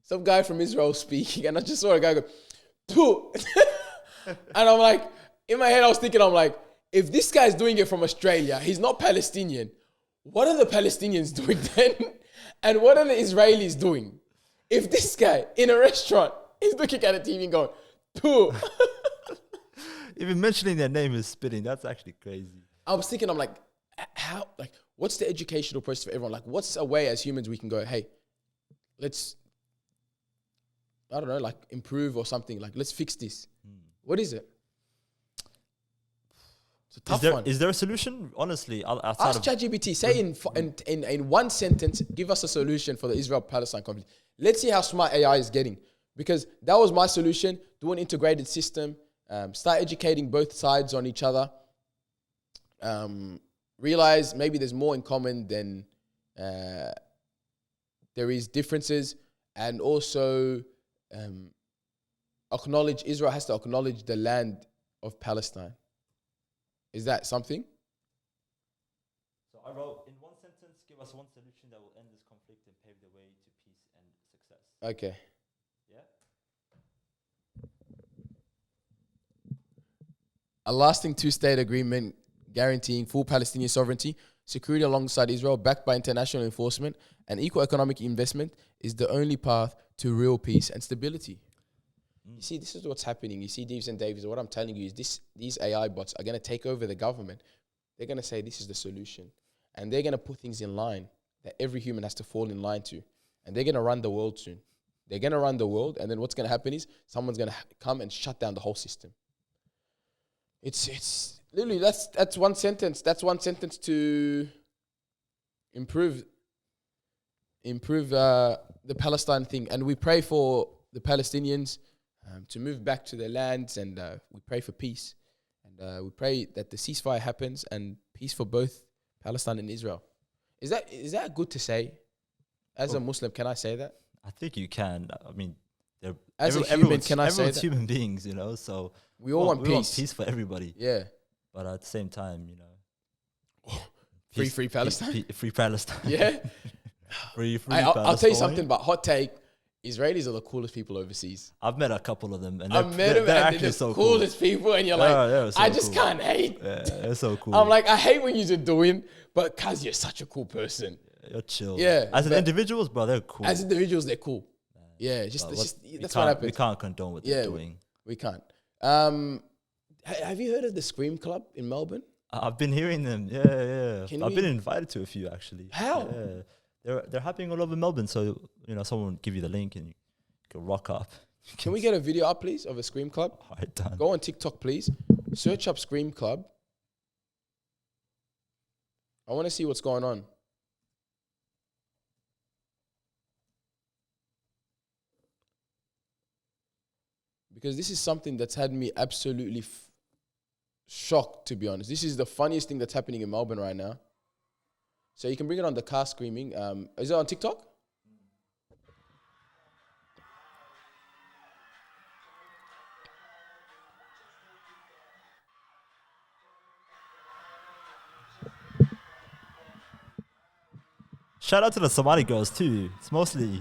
some guy from Israel was speaking, and I just saw a guy go, "Pooh," and I'm like, in my head, I was thinking, I'm like, if this guy's doing it from Australia, he's not Palestinian. What are the Palestinians doing then? And what are the Israelis doing? If this guy in a restaurant is looking at a TV and going, "Pooh." Even mentioning their name is spitting. That's actually crazy. I was thinking, I'm like, how, like, what's the educational process for everyone? Like, what's a way as humans we can go, hey, let's, I don't know, like, improve or something. Like, let's fix this. What is it? It's a tough one. Is there a solution? Honestly, outside ask ChatGPT, say in one sentence, give us a solution for the Israel-Palestine conflict. Let's see how smart AI is getting. Because that was my solution. Do an integrated system. Start educating both sides on each other. Realize maybe there's more in common than there is differences. And also acknowledge, Israel has to acknowledge the land of Palestine. Is that something? So I wrote, in one sentence, give us one solution that will end this conflict and pave the way to peace and success. Okay. A lasting two-state agreement guaranteeing full Palestinian sovereignty, security alongside Israel, backed by international enforcement, and equal economic investment is the only path to real peace and stability. You see, this is what's happening. You see, Deves and Davies, what I'm telling you is these AI bots are going to take over the government. They're going to say this is the solution. And they're going to put things in line that every human has to fall in line to. And they're going to run the world soon. They're going to run the world, and then what's going to happen is someone's going to come and shut down the whole system. It's literally, that's one sentence. That's one sentence to improve the Palestine thing. And we pray for the Palestinians to move back to their lands, and we pray for peace. And we pray that the ceasefire happens and peace for both Palestine and Israel. Is that good to say? As a Muslim, can I say that? I think you can. I mean, as a human, can I say that? Everyone's human beings, you know, so we all want peace. We want peace for everybody. Yeah. But at the same time, you know, free Palestine. Free Palestine. Yeah. free I'll tell you something about hot take. Israelis are the coolest people overseas. I've met a couple of them, and I've met them, and they're the coolest people. And you're like, I just can't hate. Yeah, they're so cool. I'm like, I hate what you're doing, but cause you're such a cool person. You're chill. Yeah, As an but individuals, bro, they're cool. as individuals, they're cool. Yeah, But that's what happens. We can't condone what Yeah, they're doing. We can't. Have you heard of the Scream Club in Melbourne? I've been hearing them. Yeah. I've been invited to a few actually. How? Yeah. They're happening all over Melbourne. So someone will give you the link and you can rock up. Can we get a video up, please, of a Scream Club? All right, done. Go on TikTok, please. Search up Scream Club. I want to see what's going on. Because this is something that's had me absolutely shocked, to be honest. This is the funniest thing that's happening in Melbourne right now. So you can bring it on the car screaming. Is it on TikTok? Shout out to the Somali girls too. It's mostly.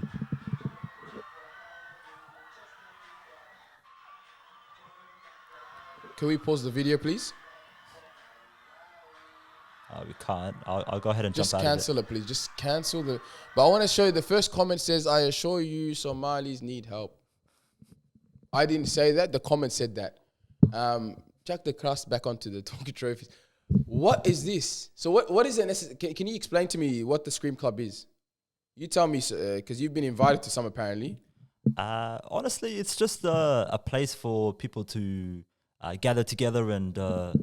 Can we pause the video, please? We can't. I'll go ahead and Just jump out of it. cancel it, please. Just cancel the... But I want to show you, the first comment says, I assure you Somalis need help. I didn't say that. The comment said that. Chuck the crust back onto the talkie trophies. What is this? So what is it? Can you explain to me what the Scream Club is? You tell me, because you've been invited to some apparently. Honestly, it's just a place for people to gather together and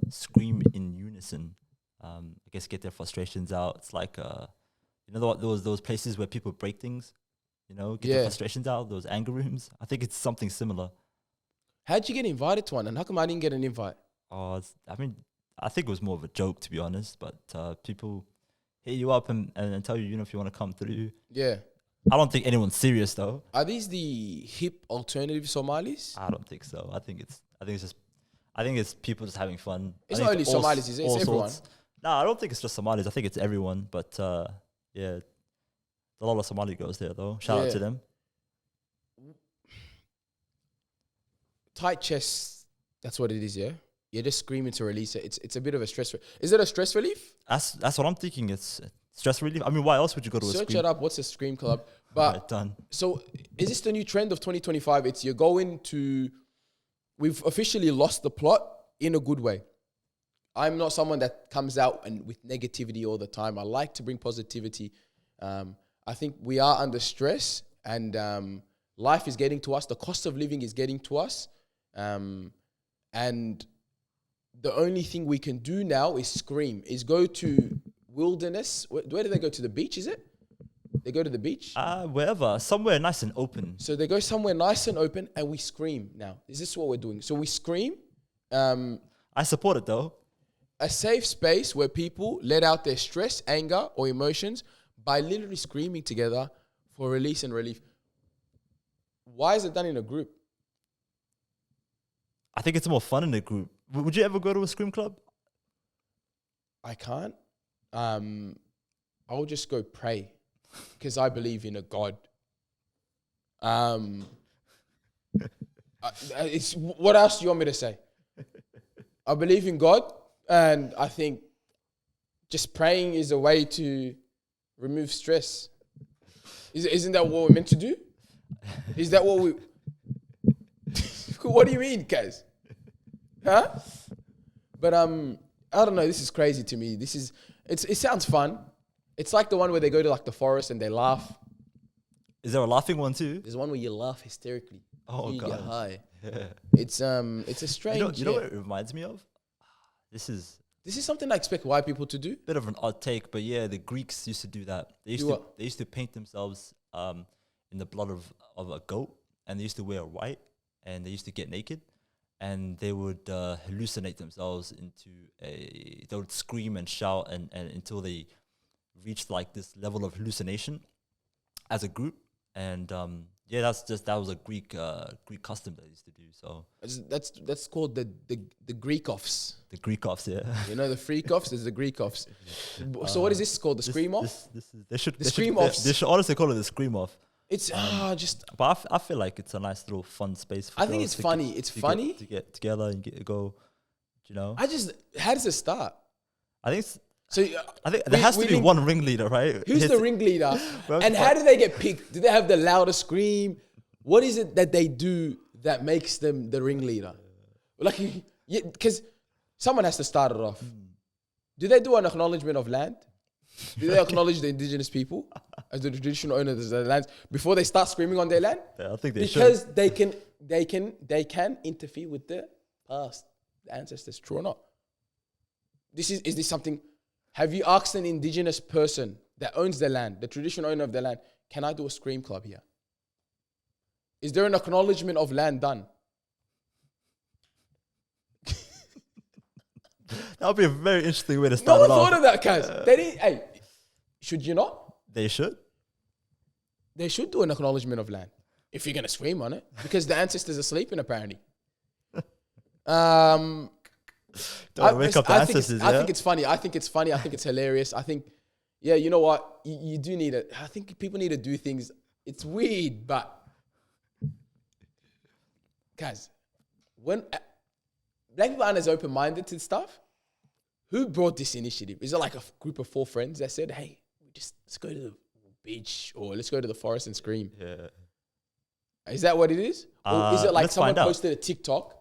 scream in unison. I guess get their frustrations out. It's like those places where people break things. Get their frustrations out. Those anger rooms. I think it's something similar. How'd you get invited to one? And how come I didn't get an invite? I think it was more of a joke, to be honest. But people hit you up and tell you, if you want to come through. Yeah. I don't think anyone's serious though. Are these the hip alternative Somalis? I don't think so. I think it's people just having fun. It's not only Somalis, is it? It's everyone. No, I don't think it's just Somalis. I think it's everyone. But yeah, a lot of Somali girls there though. Shout out to them. Tight chest. That's what it is, yeah? You're just screaming to release it. It's a bit of a stress. Is it a stress relief? That's what I'm thinking. It's stress relief. I mean, why else would you go to a Search scream? it up. What's a Scream Club? But right, done. So is this the new trend of 2025? It's you're going to... We've officially lost the plot in a good way. I'm not someone that comes out and with negativity all the time. I like to bring positivity. I think we are under stress and life is getting to us. The cost of living is getting to us. And the only thing we can do now is scream, is go to wilderness. Where do they go? To the beach, is it? They go to the beach? Wherever. Somewhere nice and open. So they go somewhere nice and open and we scream now. Is this what we're doing? So we scream. I support it though. A safe space where people let out their stress, anger, or emotions by literally screaming together for release and relief. Why is it done in a group? I think it's more fun in a group. Would you ever go to a scream club? I can't. I'll just go pray because I believe in a God. What else do you want me to say? I believe in God, and I think just praying is a way to remove stress. Isn't that what we're meant to do? Is that what we... What do you mean, guys? Huh? But I don't know. This is crazy to me. It sounds fun. It's like the one where they go to like the forest and they laugh. Is there a laughing one too? There's one where you laugh hysterically. Oh, you God. get high. Yeah. It's a strange. You know what it reminds me of? This is something I expect white people to do. bit of an odd take, but yeah, the Greeks used to do that. They used to paint themselves in the blood of a goat, and they used to wear white, and they used to get naked, and they would hallucinate themselves they would scream and shout and until they reached like this level of hallucination as a group. And yeah, that was a Greek custom that they used to do. So that's called the Greek-offs. The Greek-offs, yeah. You know the freak-offs? There's the Greek-offs. So what is this called? The scream-off? They should honestly call it the scream-off. It's But I feel like it's a nice little fun space for I think it's funny. It's funny to get together and go, you know. How does it start? I think So I think there has to be one ringleader, right? Who's the ringleader? And how do they get picked? Do they have the loudest scream? What is it that they do that makes them the ringleader? Like, because someone has to start it off. Do they do an acknowledgement of land? Do they acknowledge the indigenous people as the traditional owners of the land before they start screaming on their land? Yeah, I think they should. Because they can interfere with the past, the ancestors. True or not? Is this something? Have you asked an indigenous person that owns the land, the traditional owner of the land, can I do a scream club here? Is there an acknowledgement of land done? That would be a very interesting way to No start one it off. thought of that, guys. They didn't. Hey, should you not? They should. They should do an acknowledgement of land if you're gonna scream on it because the ancestors are sleeping apparently. Don't wake up the ancestors. I think it's funny. I think it's hilarious. I think, yeah, you know what? You do need it. I think people need to do things. It's weird, but guys, when black people aren't as open-minded to stuff, who brought this initiative? Is it like a group of 4 friends that said, hey, let's go to the beach or let's go to the forest and scream? Yeah. Is that what it is? Or is it like someone posted a TikTok?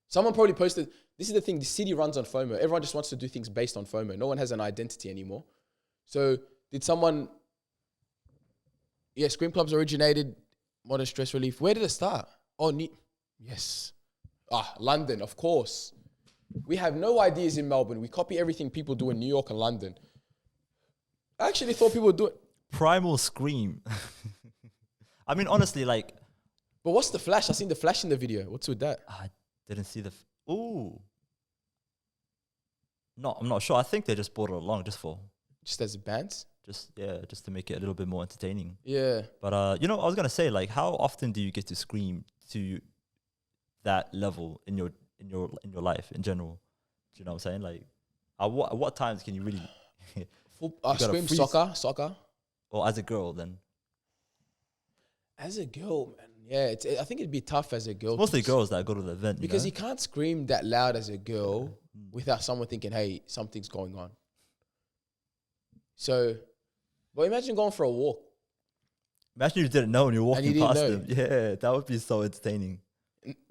Someone probably posted, this is the thing, the city runs on FOMO. Everyone just wants to do things based on FOMO. No one has an identity anymore. So did someone, scream clubs originated, modern stress relief. Where did it start? Yes. London, of course. We have no ideas in Melbourne. We copy everything people do in New York and London. I actually thought people would do it. Primal scream. I mean, honestly, like... But what's the flash? I seen the flash in the video. What's with that? I didn't see the... Ooh. No, I'm not sure. I think they just brought it along Just as bands? Just to make it a little bit more entertaining. Yeah. But, I was going to say, like, how often do you get to scream to that level in your life in general? Do you know what I'm saying? Like, at what times can you really... Scream soccer. Or as a girl, then? As a girl, man, yeah, I think it'd be tough as a girl. It's mostly girls that go to the event, because you can't scream that loud as a girl without someone thinking, "Hey, something's going on." So, but imagine going for a walk. Imagine you didn't know and you're walking past them. Yeah, that would be so entertaining.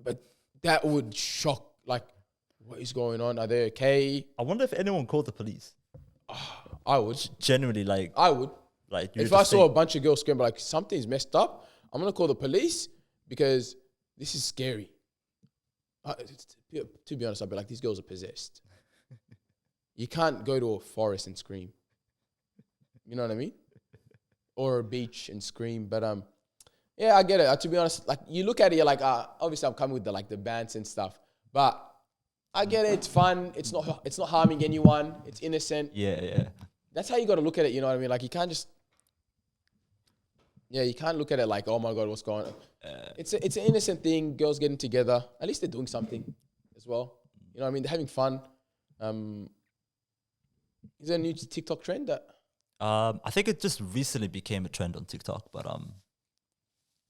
But that would shock. Like, what is going on? Are they okay? I wonder if anyone called the police. I would. Genuinely, like... I would. Like, if I saw a bunch of girls scream, like, something's messed up, I'm going to call the police because this is scary. To be honest, I'd be like, these girls are possessed. You can't go to a forest and scream. You know what I mean? Or a beach and scream. But, yeah, I get it. To be honest, like, you look at it, you're like, obviously I'm coming with the bands and stuff. But I get it. It's fun. It's not harming anyone. It's innocent. Yeah. That's how you got to look at it. You know what I mean? Like, you can't just... Yeah, you can't look at it like, oh my God, what's going on? It's an innocent thing. Girls getting together. At least they're doing something as well. You know what I mean? They're having fun. Is there a new TikTok trend that... I think it just recently became a trend on TikTok, but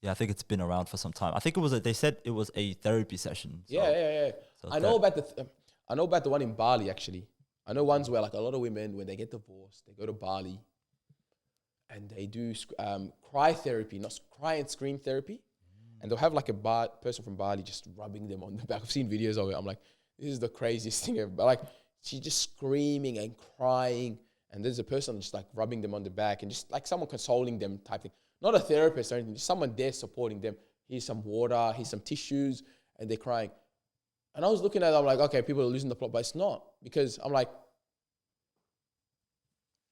yeah, I think it's been around for some time. I think they said it was a therapy session. So, yeah. So I know about the one in Bali actually. I know ones where like a lot of women, when they get divorced, they go to Bali and they do cry therapy, not cry and scream therapy. And they'll have like a person from Bali just rubbing them on the back. I've seen videos of it. I'm like, this is the craziest thing ever. But like, she's just screaming and crying. And there's a person just like rubbing them on the back and just like someone consoling them type thing. Not a therapist or anything, just someone there supporting them. Here's some water, here's some tissues, and they're crying. And I was looking at it, I'm like, okay, people are losing the plot, but it's not. Because I'm like,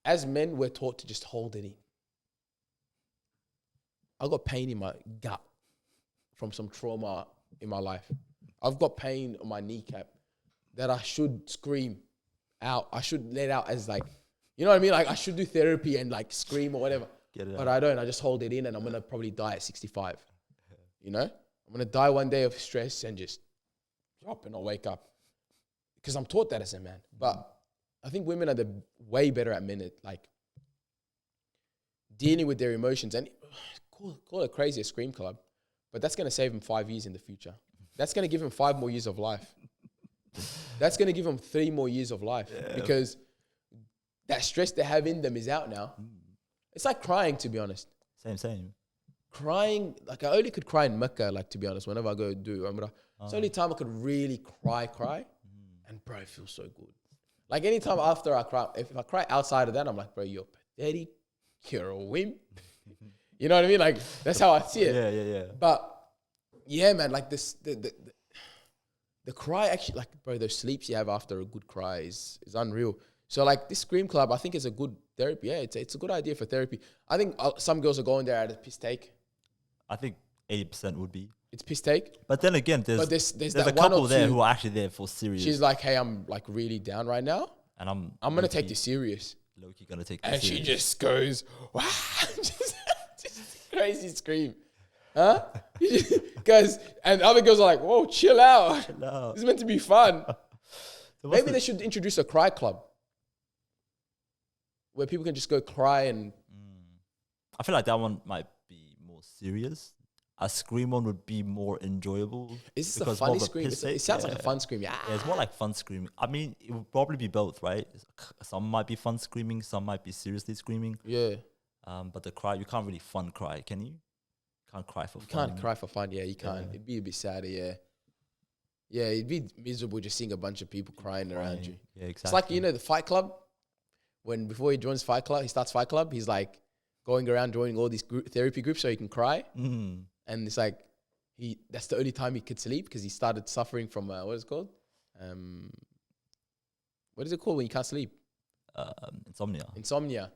as men, we're taught to just hold it in. I got pain in my gut from some trauma in my life. I've got pain on my kneecap that I should scream out. I should let out as like, you know what I mean? Like I should do therapy and like scream or whatever. But I don't. I just hold it in and I'm going to probably die at 65. You know? I'm going to die one day of stress and just drop and I'll wake up. Because I'm taught that as a man. But I think women are way better at men at like dealing with their emotions. And call it crazy a scream club. But that's going to save him 5 years in the future. That's going to give him 5 more years of life. That's going to give them 3 more years of life because that stress they have in them is out now. It's like crying, to be honest. Same. Crying, like I only could cry in Mecca, like to be honest, whenever I go do Umrah. It's the only time I could really cry. And bro, it feels so good. Like anytime after I cry, if I cry outside of that, I'm like, bro, you're pathetic. You're a wimp. You know what I mean? Like that's how I see it. Yeah. But yeah, man, like this, the cry actually, like bro, those sleeps you have after a good cry is unreal. So like this Scream Club, I think is a good therapy. Yeah, it's a good idea for therapy. I think some girls are going there at a piss take. I think 80% would be. It's piss take. But then again, there's that a couple there who are actually there for serious. She's like, hey, I'm like really down right now. And I'm going to take this serious. Low-key going to take this serious. And she just goes, wow. just crazy scream. Huh? Guys, and other girls are like, whoa, chill out. This is meant to be fun. Maybe they should introduce a cry club where people can just go cry and... I feel like that one might be more serious. A scream one would be more enjoyable. Is this a funny scream? It sounds like a fun scream. Yeah, it's more like fun screaming. I mean, it would probably be both, right? Some might be fun screaming, some might be seriously screaming. Yeah. But the cry, you can't really fun cry, can you? Can't cry for fun. You can't cry for fun. Yeah, you can't. It'd be a bit sadder. Yeah. Yeah, it'd be miserable just seeing a bunch of people crying around you. Yeah, exactly. It's like, you know, the Fight Club. Before he joins Fight Club, he starts Fight Club. He's like going around joining all these therapy groups so he can cry. And it's like, that's the only time he could sleep because he started suffering from, what is it called? What is it called when you can't sleep? Insomnia.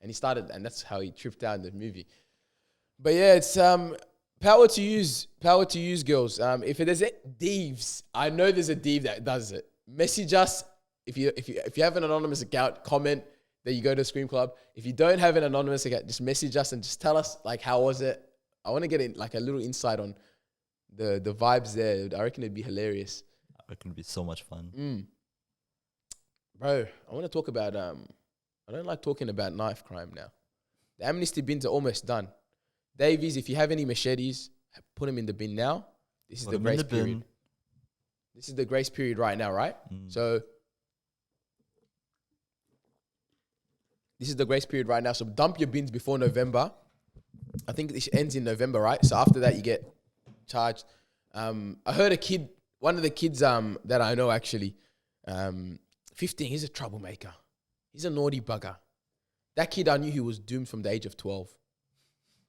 And he started, and that's how he tripped out in the movie. But yeah, it's power to use, girls. If there's thieves, I know there's a thief that does it. Message us if you have an anonymous account. Comment that you go to Scream Club. If you don't have an anonymous account, just message us and just tell us like how was it. I want to get like a little insight on the vibes there. I reckon it'd be hilarious. I reckon it'd be so much fun. Bro, I want to talk about I don't like talking about knife crime now. The amnesty bins are almost done. Davies, if you have any machetes, put them in the bin now. This is the grace period. This is the grace period right now, right? So this is the grace period right now. So dump your bins before November. I think this ends in November, right? So after that, you get charged. I heard one of the kids that I know actually, 15, he's a troublemaker. He's a naughty bugger. That kid, I knew he was doomed from the age of 12.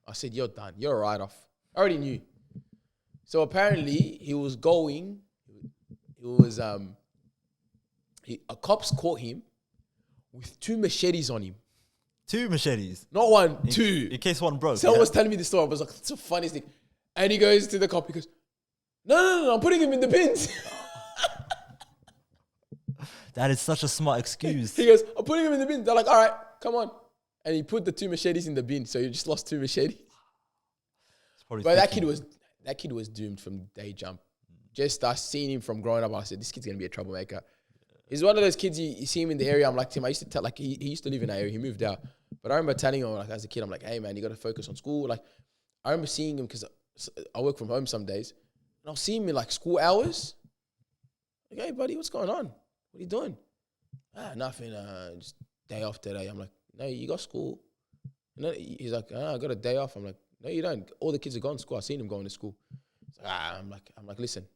I said, you're done. You're a write-off. I already knew. So apparently, cops caught him with 2 machetes on him. 2 machetes? Not one, 2. In case one broke. Someone was telling me the story. I was like, it's the funniest thing. And he goes to the cop, he goes, no, I'm putting him in the bins. That is such a smart excuse. He goes, I'm putting him in the bin. They're like, all right, come on. And he put the 2 machetes in the bin, so you just lost 2 machetes. But that kid was doomed from day jump. Just I seen him from growing up. I said, this kid's gonna be a troublemaker. He's one of those kids you see him in the area. I'm like, Tim, I used to tell, like he used to live in that area. He moved out, but I remember telling him like as a kid, I'm like, hey man, you got to focus on school. Like I remember seeing him because I work from home some days, and I'll see him in like school hours. Like, hey buddy, what's going on? What are you doing? Nothing. Just day off today. I'm like, no, you got school. And he's like, I got a day off. I'm like, no, you don't. All the kids are going to school. I seen him going to school. Like, I'm like, listen,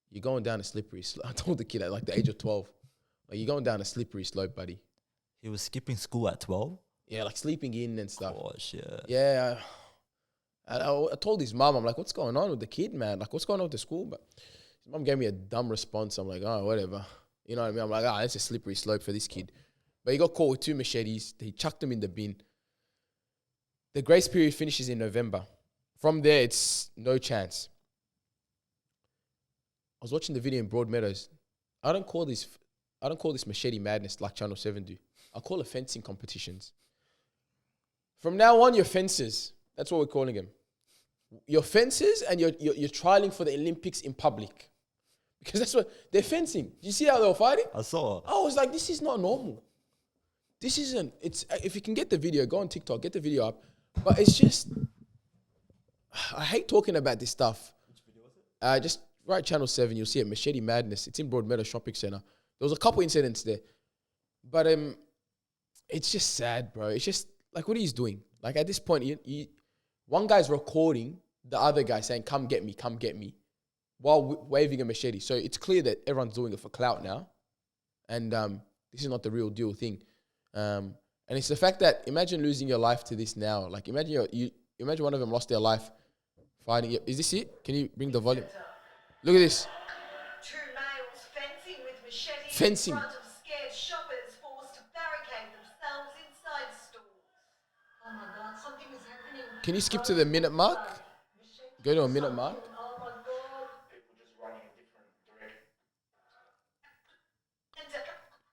you're going down a slippery slope. I told the kid at like the age of 12, like you're going down a slippery slope, buddy. He was skipping school at 12? Yeah, like sleeping in and stuff. Gosh, yeah. Yeah. I told his mom, I'm like, what's going on with the kid, man? Like, what's going on with the school? But his mom gave me a dumb response. I'm like, oh, whatever. You know what I mean? I'm like, that's a slippery slope for this kid. But he got caught with 2 machetes. He chucked them in the bin. The grace period finishes in November. From there, it's no chance. I was watching the video in Broadmeadows. I don't call this machete madness like Channel 7 do. I call it fencing competitions. From now on, you're fencers. That's what we're calling them. You're fencers and you're trialing for the Olympics in public. Because that's what they're fencing. Do you see how they were fighting? I saw. I was like, this is not normal. This isn't. It's if you can get the video, go on TikTok, get the video up. But it's just, I hate talking about this stuff. Which video was it? Just right, Channel 7, you'll see it, Machete Madness. It's in Broadmeadow Shopping Centre. There was a couple incidents there. But it's just sad, bro. It's just, like, what he's doing. Like, at this point, one guy's recording the other guy saying, come get me, while waving a machete. So it's clear that everyone's doing it for clout now. And this is not the real deal thing. And it's the fact that, imagine losing your life to this now. Like, imagine imagine one of them lost their life fighting. Is this it? Can you bring the volume? Look at this. Two males fencing with machetes Fencing. in front of scared shoppers forced to barricade themselves inside stores. Oh my God, something is happening. Can you skip to the minute mark? Go to a minute mark. Oh my God. People just running in different directions.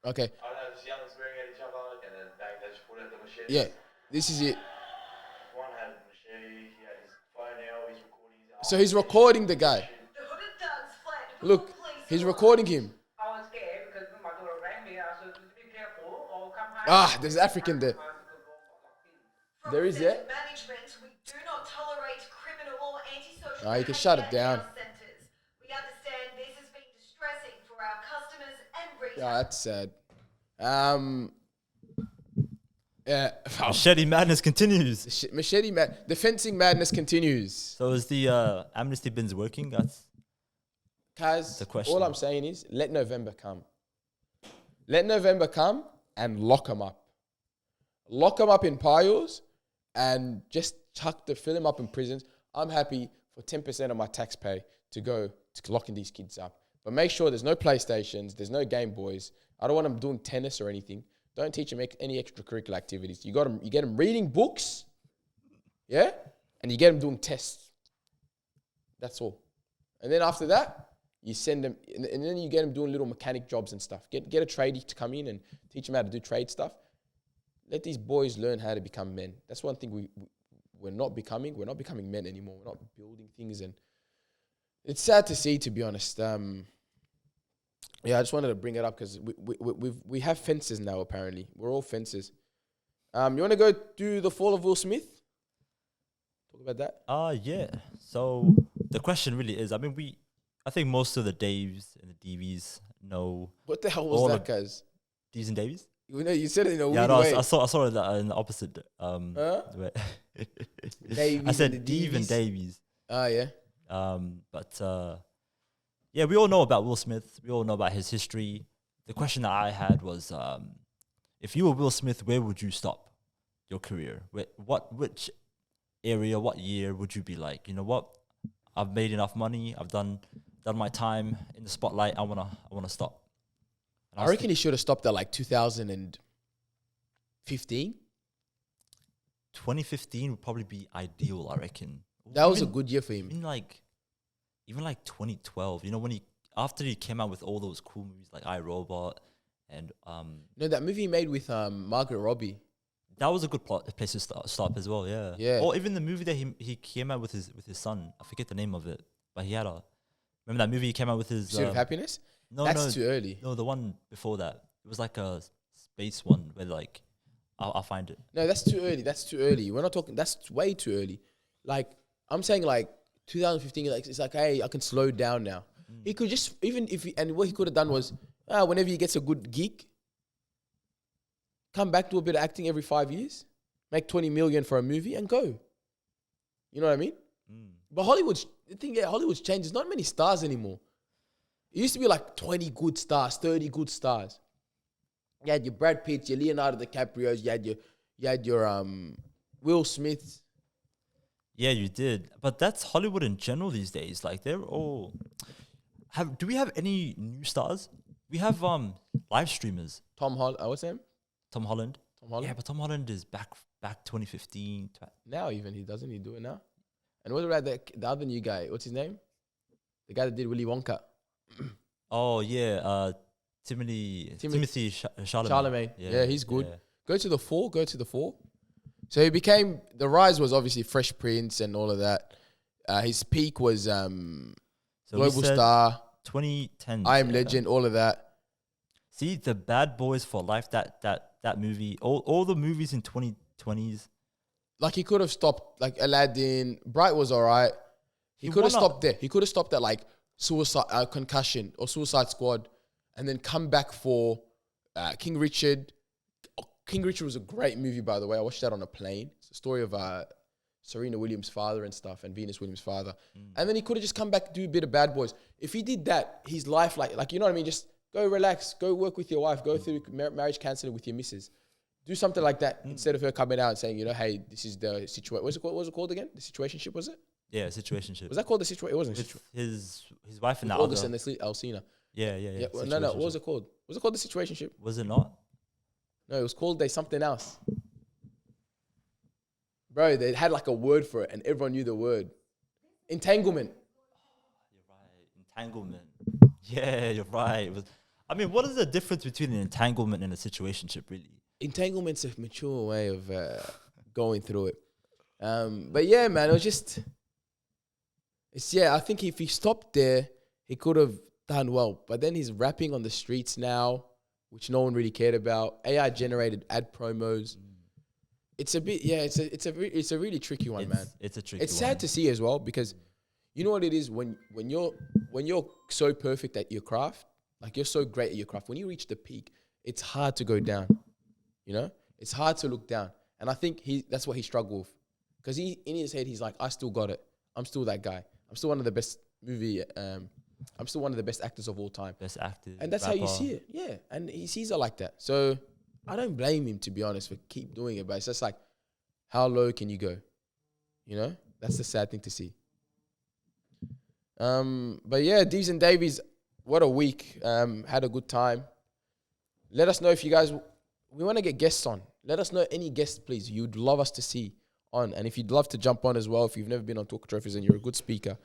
Okay. I know there's youngers swearing at each other, and then they just pull out the machete. Yeah, this is it. One had a machete, he had his phone out, he's recording his So he's recording the guy. The hooded thugs fled. Look, he's recording him. I was scared because my daughter rang me. I said, be careful or come home. Ah, there's African there. From There is, centre yeah? management, we do not tolerate criminal or antisocial Ah, you can shut it behaviour down. in our centres. We understand this has been distressing for our customers and retailers. Yeah, that's sad. Yeah. Machete madness continues. Machete the fencing madness continues. So is the amnesty bins working? That's Kaz, the question. all I'm saying is, let November come. Let November come and lock them up. Lock them up in piles and just fill them up in prisons. I'm happy for 10% of my tax pay to go to locking these kids up. But make sure there's no PlayStations, there's no Game Boys. I don't want them doing tennis or anything. Don't teach them any extracurricular activities. You get them reading books, yeah? And you get them doing tests. That's all. And then after that, you send them, and then you get them doing little mechanic jobs and stuff. Get a tradie to come in and teach them how to do trade stuff. Let these boys learn how to become men. That's one thing we're not becoming. We're not becoming men anymore. We're not building things, and it's sad to see, to be honest. Yeah, I just wanted to bring it up because we have fences now. Apparently, we're all fences. You want to go do the fall of Will Smith? Talk about that. yeah. So the question really is, I think most of the Daves and the DVs know What the hell all was that, the- guys? Deves and Davies. You know, you said it in a Yeah, weird no, way. I saw it in the opposite. Huh? Way. Davies I said and the Deve and Devies. Davies. Ah, yeah. But yeah, we all know about Will Smith. We all know about his history. The question that I had was, if you were Will Smith, where would you stop your career? Which area, what year would you be like? You know what? I've made enough money. I've done my time in the spotlight. I wanna stop. And I reckon he should have stopped at like 2015. 2015 would probably be ideal. I reckon That was a Even- good year for him. even like 2012. You know, after he came out with all those cool movies like iRobot and No, that movie he made with Margaret Robbie. that was a good place to stop as well. Yeah. Yeah. Or even the movie that he came out with his son. I forget the name of it, but remember that movie he came out with his Pursuit of Happiness? no That's too early. no the one before that. It was like a space one where like I'll find it. No, that's too early. That's too early. We're not talking. That's way too early. Like, I'm saying like 2015. Like, it's like, hey, I can slow down now. He could just, even if and what he could have done was, whenever he gets a good gig, come back, do a bit of acting every 5 years, make 20 million for a movie, and go. You know what I mean? But Hollywood's changed. There's not many stars anymore. It used to be like 20 good stars, 30 good stars. You had your Brad Pitts, your Leonardo DiCaprios, you had your Will Smiths. Yeah, you did. But that's Hollywood in general these days. Like they're all do we have any new stars? We have live streamers. Tom Holland, what's his name? Tom Holland. Tom Holland. Yeah, but Tom Holland is back 2015. Now even he do it now. And what about the other new guy? What's his name? The guy that did Willy Wonka. Oh yeah, Timothy Chalamet. Charlemagne. Yeah, he's good. Go to the four. So he became, the rise was obviously Fresh Prince and all of that. His peak was So Global Star, 2010. I Am Legend, all of that. See, the Bad Boys for Life, that movie, all the movies in 2020s. Like he could have stopped, like Aladdin, Bright was all right. He could have stopped there. He could have stopped at like concussion or Suicide Squad, and then come back for King Richard. King Richard was a great movie, by the way. I watched that on a plane. It's a story of Serena Williams' father and stuff, and Venus Williams' father. And then he could have just come back, do a bit of Bad Boys. If he did that, his life, like you know what I mean? Just go relax, go work with your wife, go through marriage counseling with your missus. Do something like that instead of her coming out and saying, you know, hey, this is the situation. What was it called again? The situationship, was it? Yeah, situationship. Was that called the situation? It wasn't. With his wife and the August other. and Alcina. Yeah. Well, no. What was it called? Was it called the situationship? Was it not? No, it was called something else. Bro, they had like a word for it, and everyone knew the word. Entanglement. You're right. Entanglement. Yeah, you're right. I mean, what is the difference between an entanglement and a situationship, really? Entanglement's a mature way of going through it. But yeah, man, I think if he stopped there, he could have done well. But then he's rapping on the streets now, which no one really cared about. AI generated ad promos. It's a bit, it's a really tricky one, man. It's a tricky one. It's sad to see as well, because you know what it is when you're so perfect at your craft, like you're so great at your craft, when you reach the peak, it's hard to go down. You know, it's hard to look down, and I think that's what he struggled with, because in his head he's like, I still got it. I'm still that guy. I'm still one of the best I'm still one of the best actors of all time. Best actor. And that's rapper. how you see it. Yeah. And he sees it like that. So I don't blame him, to be honest, for keep doing it. But it's just like, how low can you go? You know? That's the sad thing to see. But yeah, Deeves and Davies, what a week. Had a good time. Let us know if you guys, we want to get guests on. Let us know any guests, please, you'd love us to see on. And if you'd love to jump on as well, if you've never been on Talk Trophies and you're a good speaker,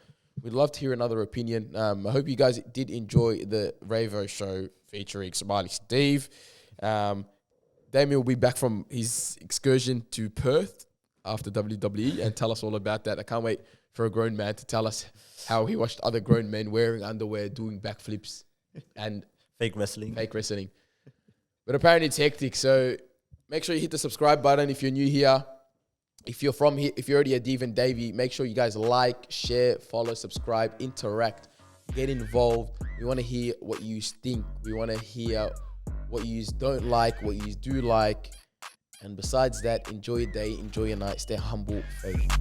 we'd love to hear another opinion. I hope you guys did enjoy the Rayvo show featuring Somali Steve. Damien will be back from his excursion to Perth after WWE and tell us all about that. I can't wait for a grown man to tell us how he watched other grown men wearing underwear, doing backflips and fake wrestling. But apparently it's hectic. So make sure you hit the subscribe button if you're new here. If you're from here, if you're already a Deev and Davey, make sure you guys like, share, follow, subscribe, interact, get involved. We want to hear what you think. We want to hear what you don't like, what you do like. And besides that, enjoy your day, enjoy your night, stay humble, faith.